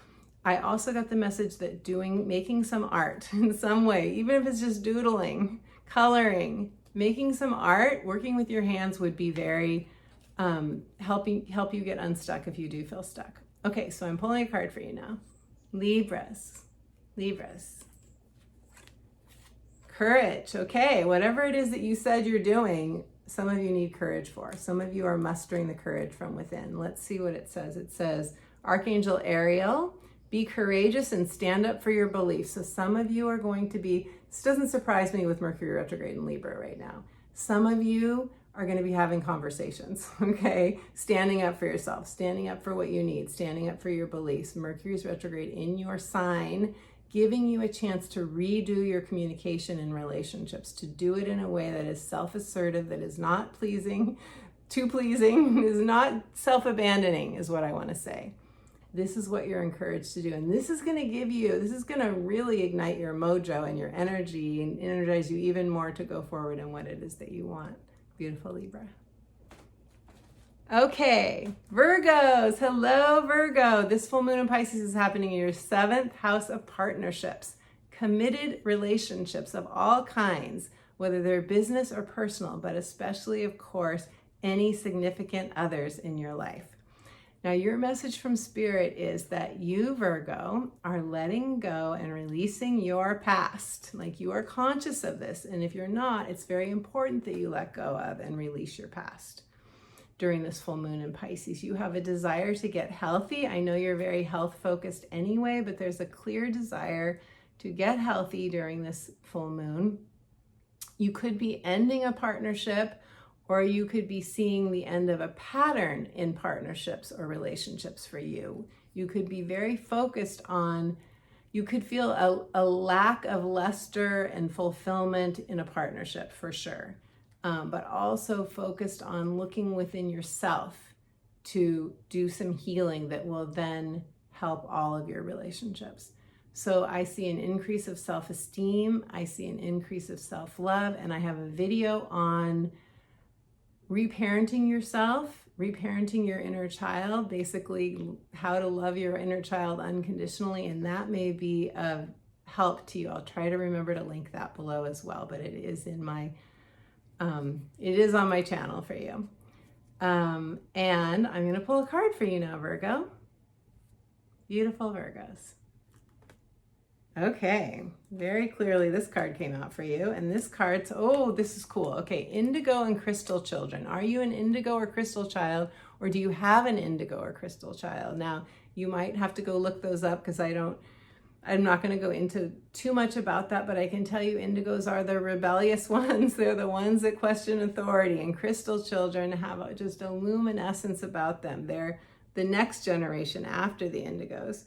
I also got the message that making some art in some way, even if it's just doodling, coloring, making some art, working with your hands would be very help you get unstuck if you do feel stuck. Okay, so I'm pulling a card for you now. Libras. Courage. Okay, whatever it is that you said you're doing, some of you need courage for. Some of you are mustering the courage from within. Let's see what it says. It says, Archangel Ariel, be courageous and stand up for your beliefs. So some of you are going to be, this doesn't surprise me with Mercury retrograde in Libra right now. Some of you are going to be having conversations, okay? Standing up for yourself, standing up for what you need, standing up for your beliefs. Mercury's retrograde in your sign, giving you a chance to redo your communication in relationships, to do it in a way that is self-assertive, that is not too pleasing, is not self-abandoning, is what I want to say. This is what you're encouraged to do. And this is going to really ignite your mojo and your energy and energize you even more to go forward in what it is that you want. Beautiful Libra. Okay, Virgos. Hello, Virgo. This full moon in Pisces is happening in your 7th house of partnerships, committed relationships of all kinds, whether they're business or personal, but especially, of course, any significant others in your life. Now, your message from Spirit is that you, Virgo, are letting go and releasing your past. Like, you are conscious of this. And if you're not, it's very important that you let go of and release your past. during this full moon in Pisces. You have a desire to get healthy. I know you're very health focused anyway, but there's a clear desire to get healthy during this full moon. You could be ending a partnership, or you could be seeing the end of a pattern in partnerships or relationships for you. You could be very focused on, you could feel a lack of luster and fulfillment in a partnership for sure, but also focused on looking within yourself to do some healing that will then help all of your relationships. So I see an increase of self-esteem, I see an increase of self-love, and I have a video on reparenting yourself, reparenting your inner child, basically how to love your inner child unconditionally, and that may be of help to you. I'll try to remember to link that below as well, but it is in my, it is on my channel for you. And I'm gonna pull a card for you now, Virgo. Beautiful Virgos. Okay, very clearly this card came out for you, and this card's, oh, this is cool. Okay, indigo and crystal children. Are you an indigo or crystal child, or do you have an indigo or crystal child? Now, you might have to go look those up because I'm not going to go into too much about that, but I can tell you indigos are the rebellious ones. They're the ones that question authority, and crystal children have just a luminescence about them. They're the next generation after the indigos.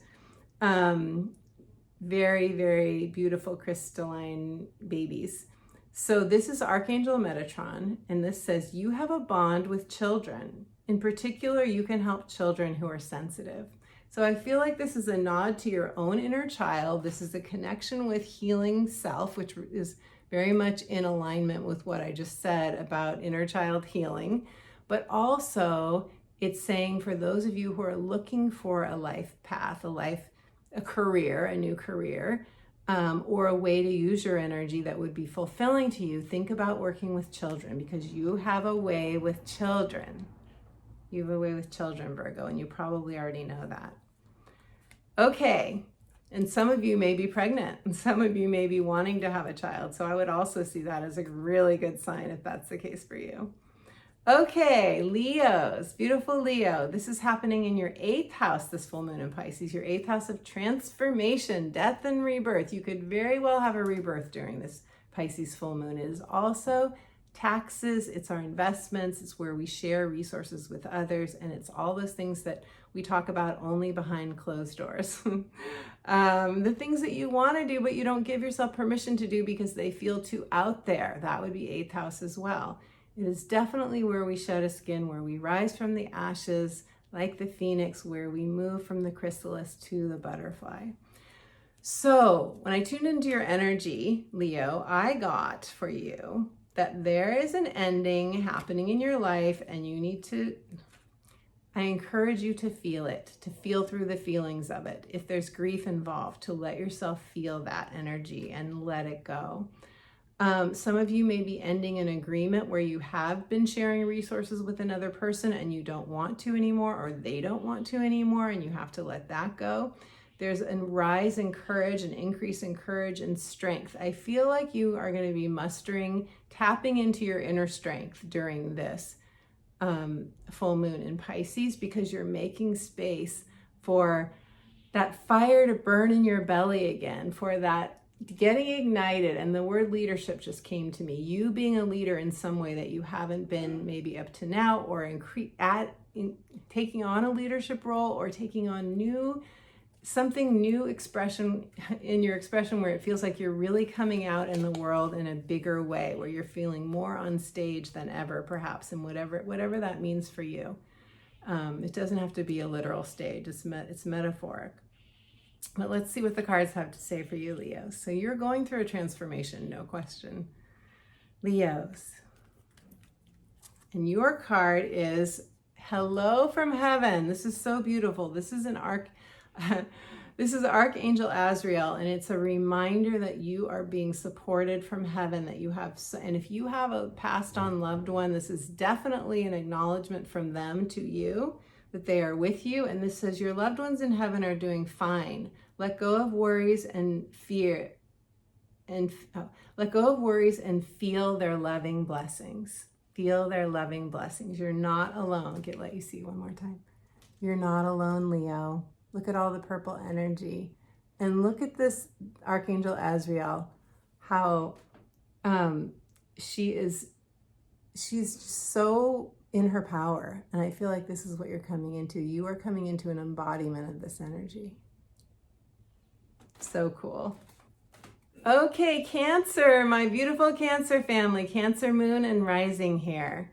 Very, very beautiful crystalline babies. So this is Archangel Metatron, and this says you have a bond with children. In particular, you can help children who are sensitive. So I feel like this is a nod to your own inner child. This is a connection with healing self, which is very much in alignment with what I just said about inner child healing. But also it's saying for those of you who are looking for a life path, a career, a new career, or a way to use your energy that would be fulfilling to you, think about working with children, because you have a way with children. You have a way with children, Virgo, and you probably already know that. Okay, and some of you may be pregnant, and some of you may be wanting to have a child, so I would also see that as a really good sign if that's the case for you. Okay, Leos, beautiful Leo. This is happening in your 8th house, this full moon in Pisces, your 8th house of transformation, death and rebirth. You could very well have a rebirth during this Pisces full moon. It is also taxes, it's our investments, it's where we share resources with others, and it's all those things that we talk about only behind closed doors. The things that you want to do, but you don't give yourself permission to do because they feel too out there. That would be 8th house as well. It is definitely where we shed a skin, where we rise from the ashes like the phoenix, where we move from the chrysalis to the butterfly. So when I tuned into your energy, Leo, I got for you that there is an ending happening in your life, and you need to, I encourage you to feel it, to feel through the feelings of it. If there's grief involved, to let yourself feel that energy and let it go. Some of you may be ending an agreement where you have been sharing resources with another person and you don't want to anymore, or they don't want to anymore, and you have to let that go. There's a rise in courage, an increase in courage and strength. I feel like you are going to be tapping into your inner strength during this full moon in Pisces, because you're making space for that fire to burn in your belly again, for that getting ignited. And the word leadership just came to me. You being a leader in some way that you haven't been maybe up to now, or taking on a leadership role, or taking on something new expression in your expression, where it feels like you're really coming out in the world in a bigger way, where you're feeling more on stage than ever, perhaps, and whatever that means for you. It doesn't have to be a literal stage. It's metaphoric. But let's see what the cards have to say for you, Leos. So you're going through a transformation, no question. Leos. And your card is Hello from Heaven. This is so beautiful. This is this is Archangel Azrael, and it's a reminder that you are being supported from heaven, that you have, and if you have a passed on loved one, this is definitely an acknowledgement from them to you, that they are with you. And this says your loved ones in heaven are doing fine. Let go of worries and fear, and let go of worries and feel their loving blessings. Feel their loving blessings. You're not alone. Let you see one more time. You're not alone, Leo. Look at all the purple energy. And look at this Archangel Azrael, how she's so in her power. And I feel like this is what you're coming into. You are coming into an embodiment of this energy. So cool. Okay, Cancer, my beautiful Cancer family, Cancer moon and rising here.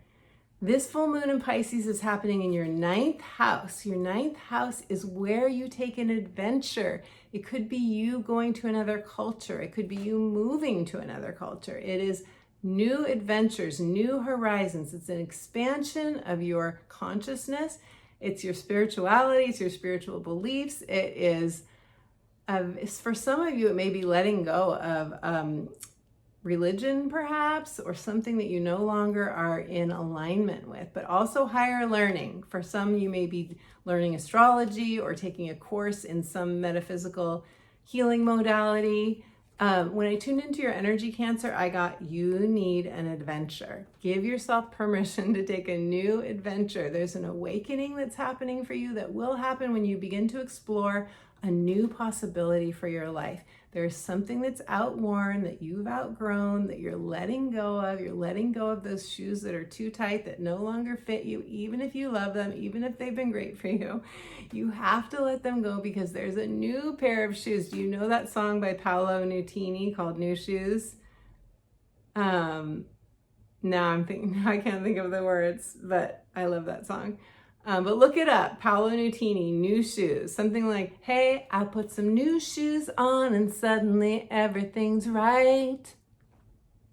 This full moon in Pisces is happening in your 9th house. Your 9th house is where you take an adventure. It could be you going to another culture. It could be you moving to another culture. It is new adventures, new horizons. It's an expansion of your consciousness. It's your spirituality. It's your spiritual beliefs. It is, for some of you, it may be letting go of religion perhaps, or something that you no longer are in alignment with, but also higher learning. For some, you may be learning astrology or taking a course in some metaphysical healing modality. When I tuned into your energy, Cancer, I got, you need an adventure. Give yourself permission to take a new adventure. There's an awakening that's happening for you that will happen when you begin to explore a new possibility for your life. There's something that's outworn, that you've outgrown, that you're letting go of. You're letting go of those shoes that are too tight, that no longer fit you, even if you love them, even if they've been great for you. You have to let them go because there's a new pair of shoes. Do you know that song by Paolo Nutini called New Shoes? Now I can't think of the words, but I love that song. But look it up, Paolo Nutini, New Shoes. Something like, hey, I put some new shoes on and suddenly everything's right.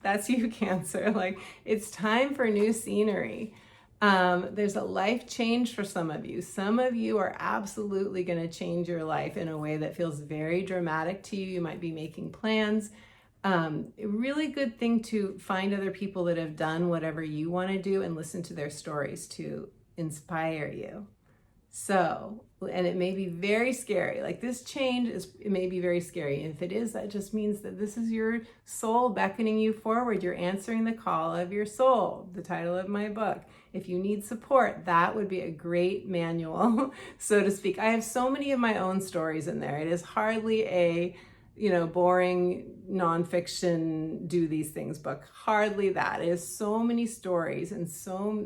That's you, Cancer. Like, it's time for new scenery. There's a life change for some of you. Some of you are absolutely going to change your life in a way that feels very dramatic to you. You might be making plans. A really good thing to find other people that have done whatever you want to do and listen to their stories to inspire you. So, and it may be very scary. Like, this change it may be very scary. And if it is, that just means that this is your soul beckoning you forward. You're answering the call of your soul, the title of my book. If you need support, that would be a great manual, so to speak. I have so many of my own stories in there. It is hardly a boring nonfiction, do these things book. Hardly that. It has so many stories, and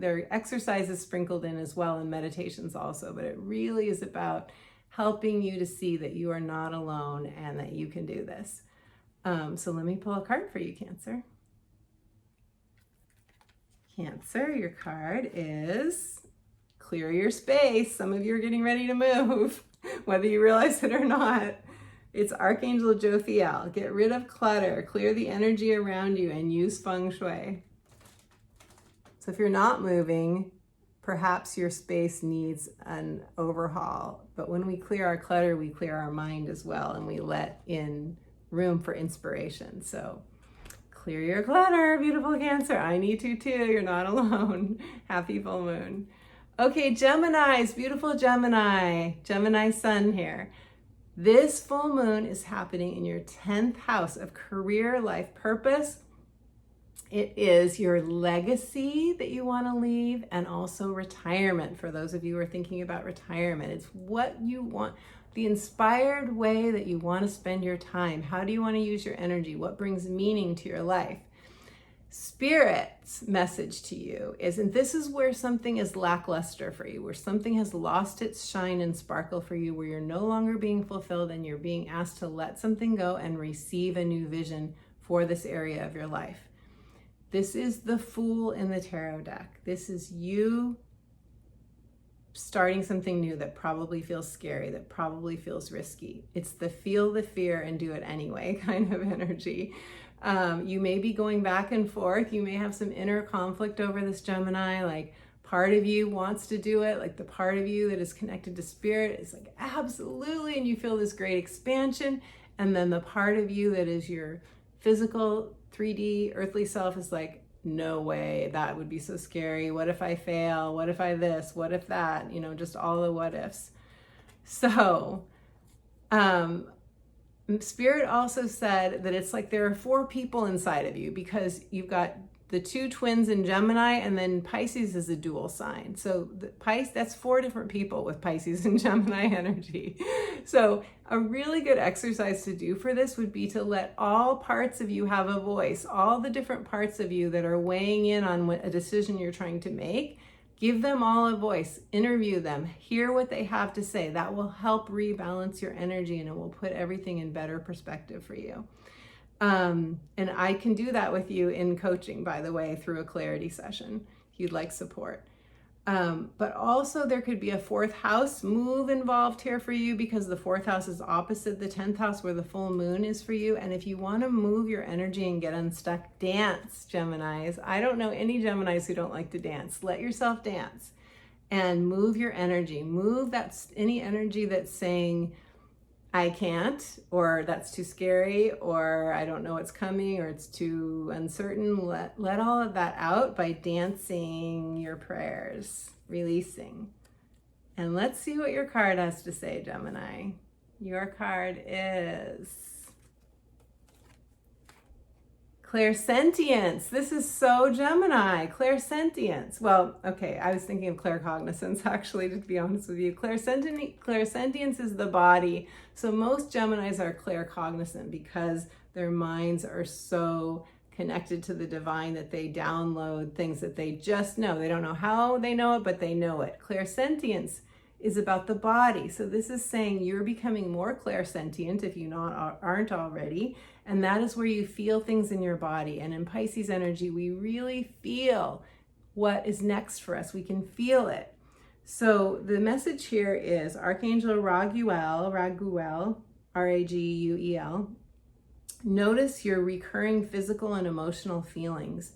there are exercises sprinkled in as well, and meditations also, but it really is about helping you to see that you are not alone and that you can do this. So let me pull a card for you, Cancer. Cancer, your card is clear your space. Some of you are getting ready to move, whether you realize it or not. It's Archangel Jophiel. Get rid of clutter, clear the energy around you, and use feng shui. So if you're not moving, perhaps your space needs an overhaul. But when we clear our clutter, we clear our mind as well, and we let in room for inspiration. So clear your clutter, beautiful Cancer. I need to too. You're not alone. Happy full moon. Okay, Geminis, beautiful Gemini. Gemini sun here. This full moon is happening in your 10th house of career, life, purpose. It is your legacy that you want to leave, and also retirement for those of you who are thinking about retirement. It's what you want, the inspired way that you want to spend your time. How do you want to use your energy? What brings meaning to your life? Spirit's message to you is, and this is where something is lackluster for you, where something has lost its shine and sparkle for you, where you're no longer being fulfilled and you're being asked to let something go and receive a new vision for this area of your life. This is the Fool in the tarot deck. This is you starting something new that probably feels scary, that probably feels risky. It's the feel the fear and do it anyway kind of energy. You may be going back and forth. You may have some inner conflict over this, Gemini. Like, part of you wants to do it. Like, the part of you that is connected to spirit is like, absolutely. And you feel this great expansion. And then the part of you that is your physical 3D earthly self is like, no way, that would be so scary. What if I fail? What if I this? What if that? Just all the what ifs. So, Spirit also said that it's like there are 4 people inside of you, because you've got the two twins in Gemini, and then Pisces is a dual sign. So that's 4 different people with Pisces and Gemini energy. So a really good exercise to do for this would be to let all parts of you have a voice, all the different parts of you that are weighing in on a decision you're trying to make. Give them all a voice, interview them, hear what they have to say. That will help rebalance your energy, and it will put everything in better perspective for you. And I can do that with you in coaching, by the way, through a clarity session, if you'd like support. But also there could be a 4th house move involved here for you, because the 4th house is opposite the 10th house where the full moon is for you. And if you want to move your energy and get unstuck, dance, Geminis. I don't know any Geminis who don't like to dance. Let yourself dance and move your energy. Move any energy that's saying, I can't, or that's too scary, or I don't know what's coming, or it's too uncertain. Let all of that out by dancing your prayers, releasing. And let's see what your card has to say, Gemini. Your card is clairsentience. This is so Gemini. Clairsentience. Well, okay, I was thinking of claircognizance, actually, to be honest with you. Clairsentience is the body. So most Geminis are claircognizant because their minds are so connected to the divine that they download things that they just know. They don't know how they know it, but they know it. Clairsentience is about the body. So this is saying you're becoming more clairsentient if you aren't already. And that is where you feel things in your body. And in Pisces energy, we really feel what is next for us. We can feel it. So the message here is Archangel Raguel, R-A-G-U-E-L. Notice your recurring physical and emotional feelings.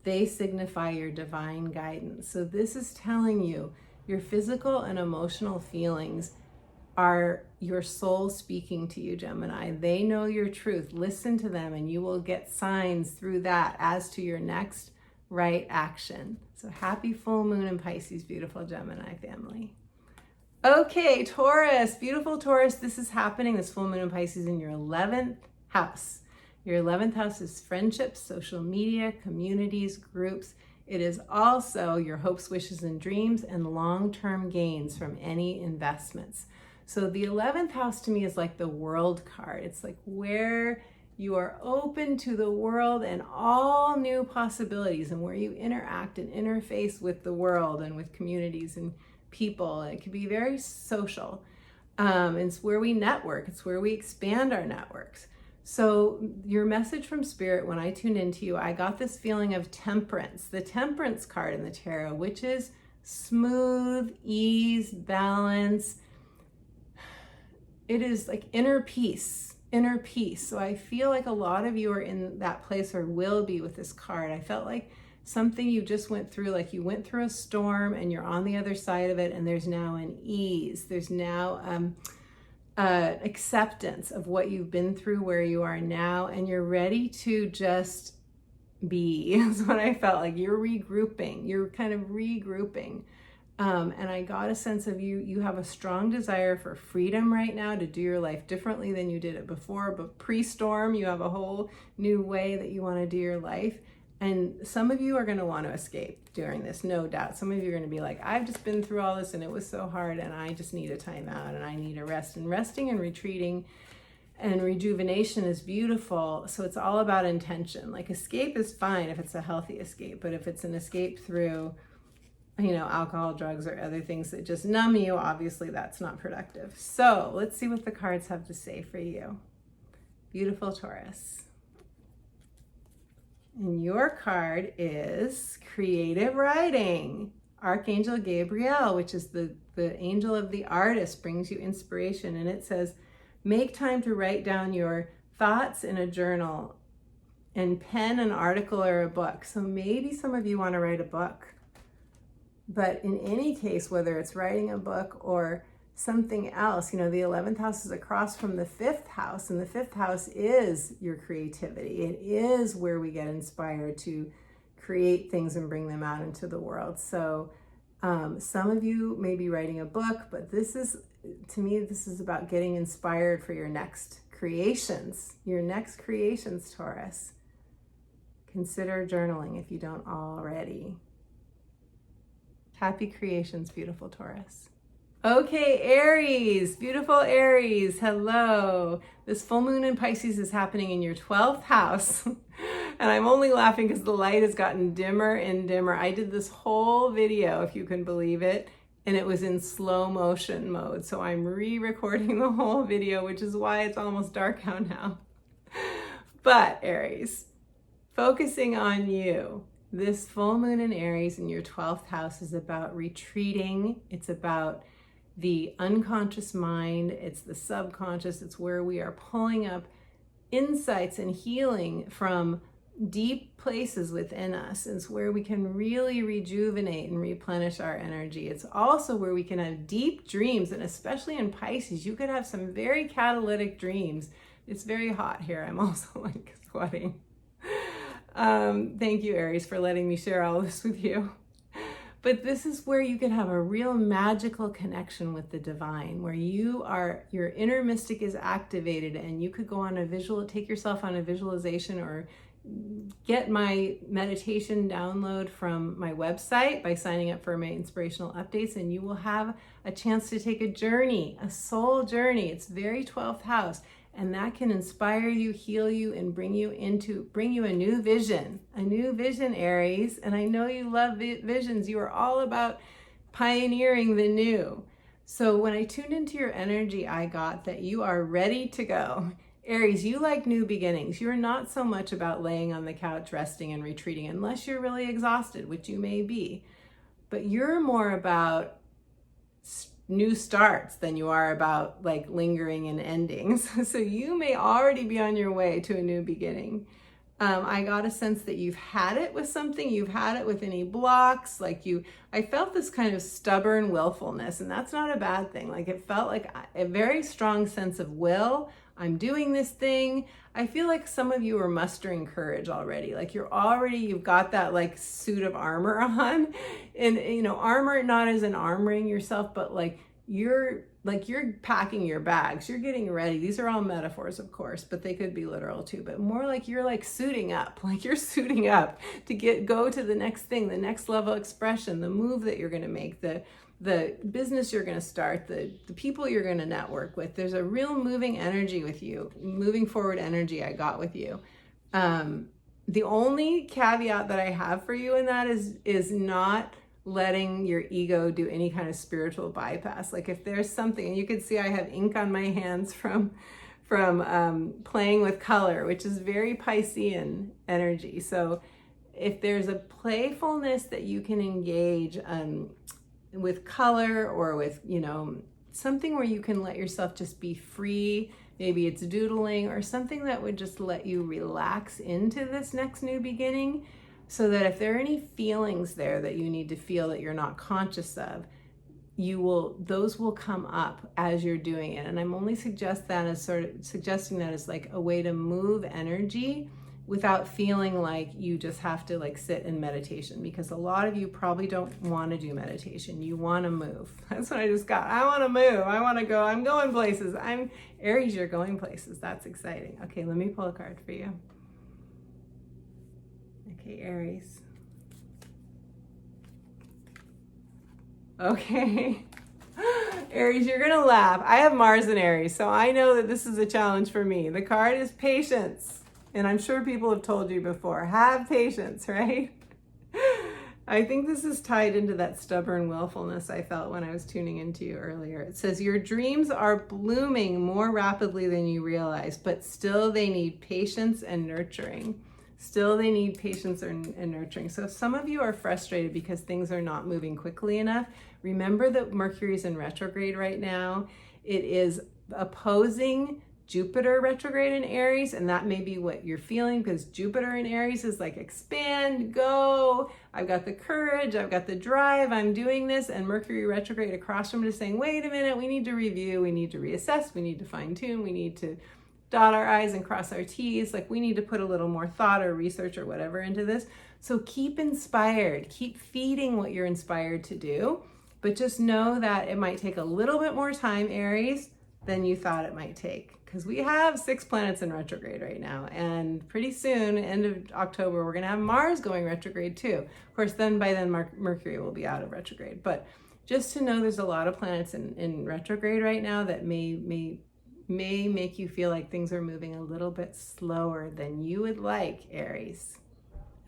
They signify your divine guidance. So this is telling you your physical and emotional feelings are your soul speaking to you, Gemini. They know your truth. Listen to them, and you will get signs through that as to your next right action. So happy full moon in Pisces, beautiful Gemini family. Okay, Taurus, beautiful Taurus. This is happening, this full moon in Pisces, in your 11th house. Your 11th house is friendships, social media, communities, groups. It is also your hopes, wishes, and dreams, and long-term gains from any investments. So the 11th house to me is like the world card. It's like where you are open to the world and all new possibilities, and where you interact and interface with the world and with communities and people. It can be very social. It's where we network. It's where we expand our networks. So your message from Spirit, when I tuned into you, I got this feeling of temperance, the temperance card in the tarot, which is smooth, ease, balance. It is like inner peace, inner peace. So I feel like a lot of you are in that place, or will be, with this card. I felt like something you just went through, like you went through a storm and you're on the other side of it, and there's now an ease. There's now acceptance of what you've been through, where you are now, and you're ready to just be, is what I felt like. You're regrouping. You're kind of regrouping. And I got a sense of you have a strong desire for freedom right now, to do your life differently than you did it before. But pre-storm, you have a whole new way that you want to do your life. And some of you are going to want to escape during this, no doubt. Some of you are going to be like, I've just been through all this and it was so hard, and I just need a timeout, and I need a rest. And resting and retreating and rejuvenation is beautiful. So it's all about intention. Like escape is fine if it's a healthy escape, but if it's an escape through, alcohol, drugs, or other things that just numb you, obviously that's not productive. So let's see what the cards have to say for you. Beautiful Taurus. And your card is creative writing. Archangel Gabriel, which is the angel of the artist, brings you inspiration. And it says, make time to write down your thoughts in a journal and pen an article or a book. So maybe some of you want to write a book. But in any case, whether it's writing a book or something else, the 11th house is across from the 5th house, and the 5th house is your creativity. It is where we get inspired to create things and bring them out into the world. So some of you may be writing a book, but this is about getting inspired for your next creations, Taurus. Consider journaling if you don't already. Happy creations, beautiful Taurus. Okay, Aries, beautiful Aries, hello. This full moon in Pisces is happening in your 12th house. And I'm only laughing because the light has gotten dimmer and dimmer. I did this whole video, if you can believe it, and it was in slow motion mode. So I'm re-recording the whole video, which is why it's almost dark out now. But Aries, focusing on you. This full moon in Aries in your 12th house is about retreating. It's about the unconscious mind. It's the subconscious. It's where we are pulling up insights and healing from deep places within us. It's where we can really rejuvenate and replenish our energy. It's also where we can have deep dreams, and especially in Pisces, you could have some very catalytic dreams. It's very hot here. I'm also like sweating. Thank you, Aries, for letting me share all this with you. But this is where you can have a real magical connection with the divine, where your inner mystic is activated, and you could go on take yourself on a visualization or get my meditation download from my website by signing up for my inspirational updates, and you will have a chance to take a journey, a soul journey. It's very 12th house, and that can inspire you, heal you, and bring you a new vision, Aries. And I know you love visions. You are all about pioneering the new. So when I tuned into your energy, I got that you are ready to go. Aries, you like new beginnings. You're not so much about laying on the couch, resting and retreating, unless you're really exhausted, which you may be. But you're more about new starts than you are about like lingering and endings. So you may already be on your way to a new beginning. I got a sense that you've had it with something, you've had it with any blocks, I felt this kind of stubborn willfulness, and that's not a bad thing. Like it felt like a very strong sense of will. I'm doing this thing. I feel like some of you are mustering courage already. Like you've got that like suit of armor on, and armor not as in armoring yourself, but you're packing your bags, you're getting ready. These are all metaphors, of course, but they could be literal too, but more like you're like suiting up, to go to the next thing, the next level expression, the move that you're going to make, the business you're going to start, the people you're going to network with. There's a real moving energy with you, moving forward energy I got with you. The only caveat that I have for you in that is not letting your ego do any kind of spiritual bypass. Like if there's something, and you can see I have ink on my hands from playing with color, which is very Piscean energy. So if there's a playfulness that you can engage with color, or with something where you can let yourself just be free, maybe it's doodling or something that would just let you relax into this next new beginning, so that if there are any feelings there that you need to feel that you're not conscious of, those will come up as you're doing it. And I'm only suggesting that as like a way to move energy without feeling like you just have to like sit in meditation, because a lot of you probably don't want to do meditation. You want to move. That's what I just got. I want to move. I want to go. I'm going places. Aries, you're going places. That's exciting. Okay, let me pull a card for you. Okay, Aries. Okay. Aries, you're gonna laugh. I have Mars in Aries, so I know that this is a challenge for me. The card is patience. And I'm sure people have told you before, have patience, right? I think this is tied into that stubborn willfulness I felt when I was tuning into you earlier. It says, your dreams are blooming more rapidly than you realize, but still they need patience and nurturing. Still they need patience and nurturing. So if some of you are frustrated because things are not moving quickly enough, remember that Mercury's in retrograde right now. It is opposing Jupiter retrograde in Aries, and that may be what you're feeling, because Jupiter in Aries is like expand, go, I've got the courage, I've got the drive, I'm doing this, and Mercury retrograde across from it is saying, wait a minute, we need to review, we need to reassess, we need to fine tune, we need to dot our I's and cross our T's, like we need to put a little more thought or research or whatever into this. So keep inspired, keep feeding what you're inspired to do, but just know that it might take a little bit more time, Aries, than you thought it might take. Because we have 6 planets in retrograde right now, and pretty soon, end of October, we're going to have Mars going retrograde too. Of course, by then Mercury will be out of retrograde. But just to know there's a lot of planets in retrograde right now that may make you feel like things are moving a little bit slower than you would like, Aries.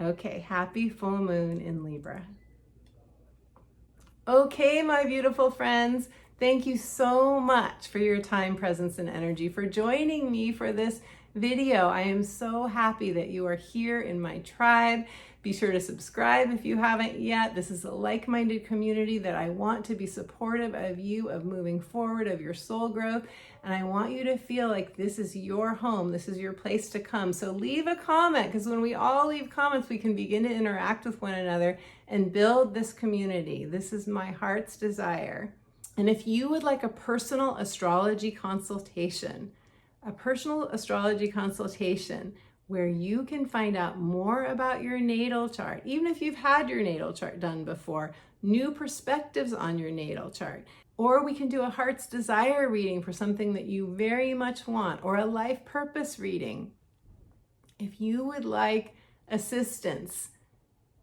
Okay, happy full moon in Libra. Okay, my beautiful friends, thank you so much for your time, presence, and energy, for joining me for this video. I am so happy that you are here in my tribe. Be sure to subscribe if you haven't yet. This is a like-minded community that I want to be supportive of you, of moving forward, of your soul growth. And I want you to feel like this is your home. This is your place to come. So leave a comment, because when we all leave comments, we can begin to interact with one another and build this community. This is my heart's desire. And if you would like a personal astrology consultation, where you can find out more about your natal chart, even if you've had your natal chart done before, new perspectives on your natal chart, or we can do a heart's desire reading for something that you very much want, or a life purpose reading. If you would like assistance,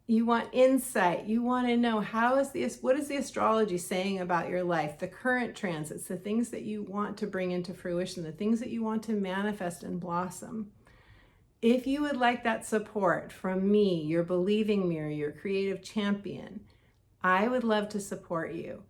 you want insight, you want to know what is the astrology saying about your life, the current transits, the things that you want to bring into fruition, the things that you want to manifest and blossom. If you would like that support from me, your believing mirror, your creative champion, I would love to support you.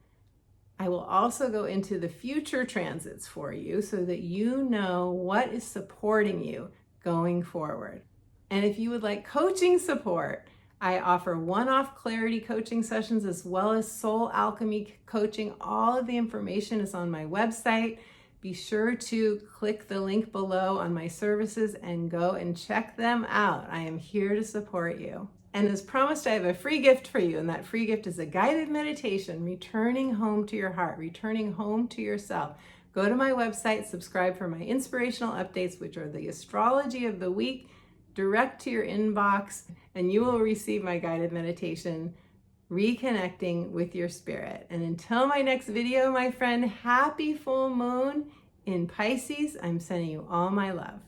I will also go into the future transits for you so that you know what is supporting you going forward. And if you would like coaching support, I offer one-off clarity coaching sessions as well as soul alchemy coaching. All of the information is on my website. Be sure to click the link below on my services and go and check them out. I am here to support you. And as promised, I have a free gift for you, and that free gift is a guided meditation, returning home to your heart, returning home to yourself. Go to my website, subscribe for my inspirational updates, which are the astrology of the week, direct to your inbox, and you will receive my guided meditation, reconnecting with your spirit. And until my next video, my friend, happy full moon in Pisces. I'm sending you all my love.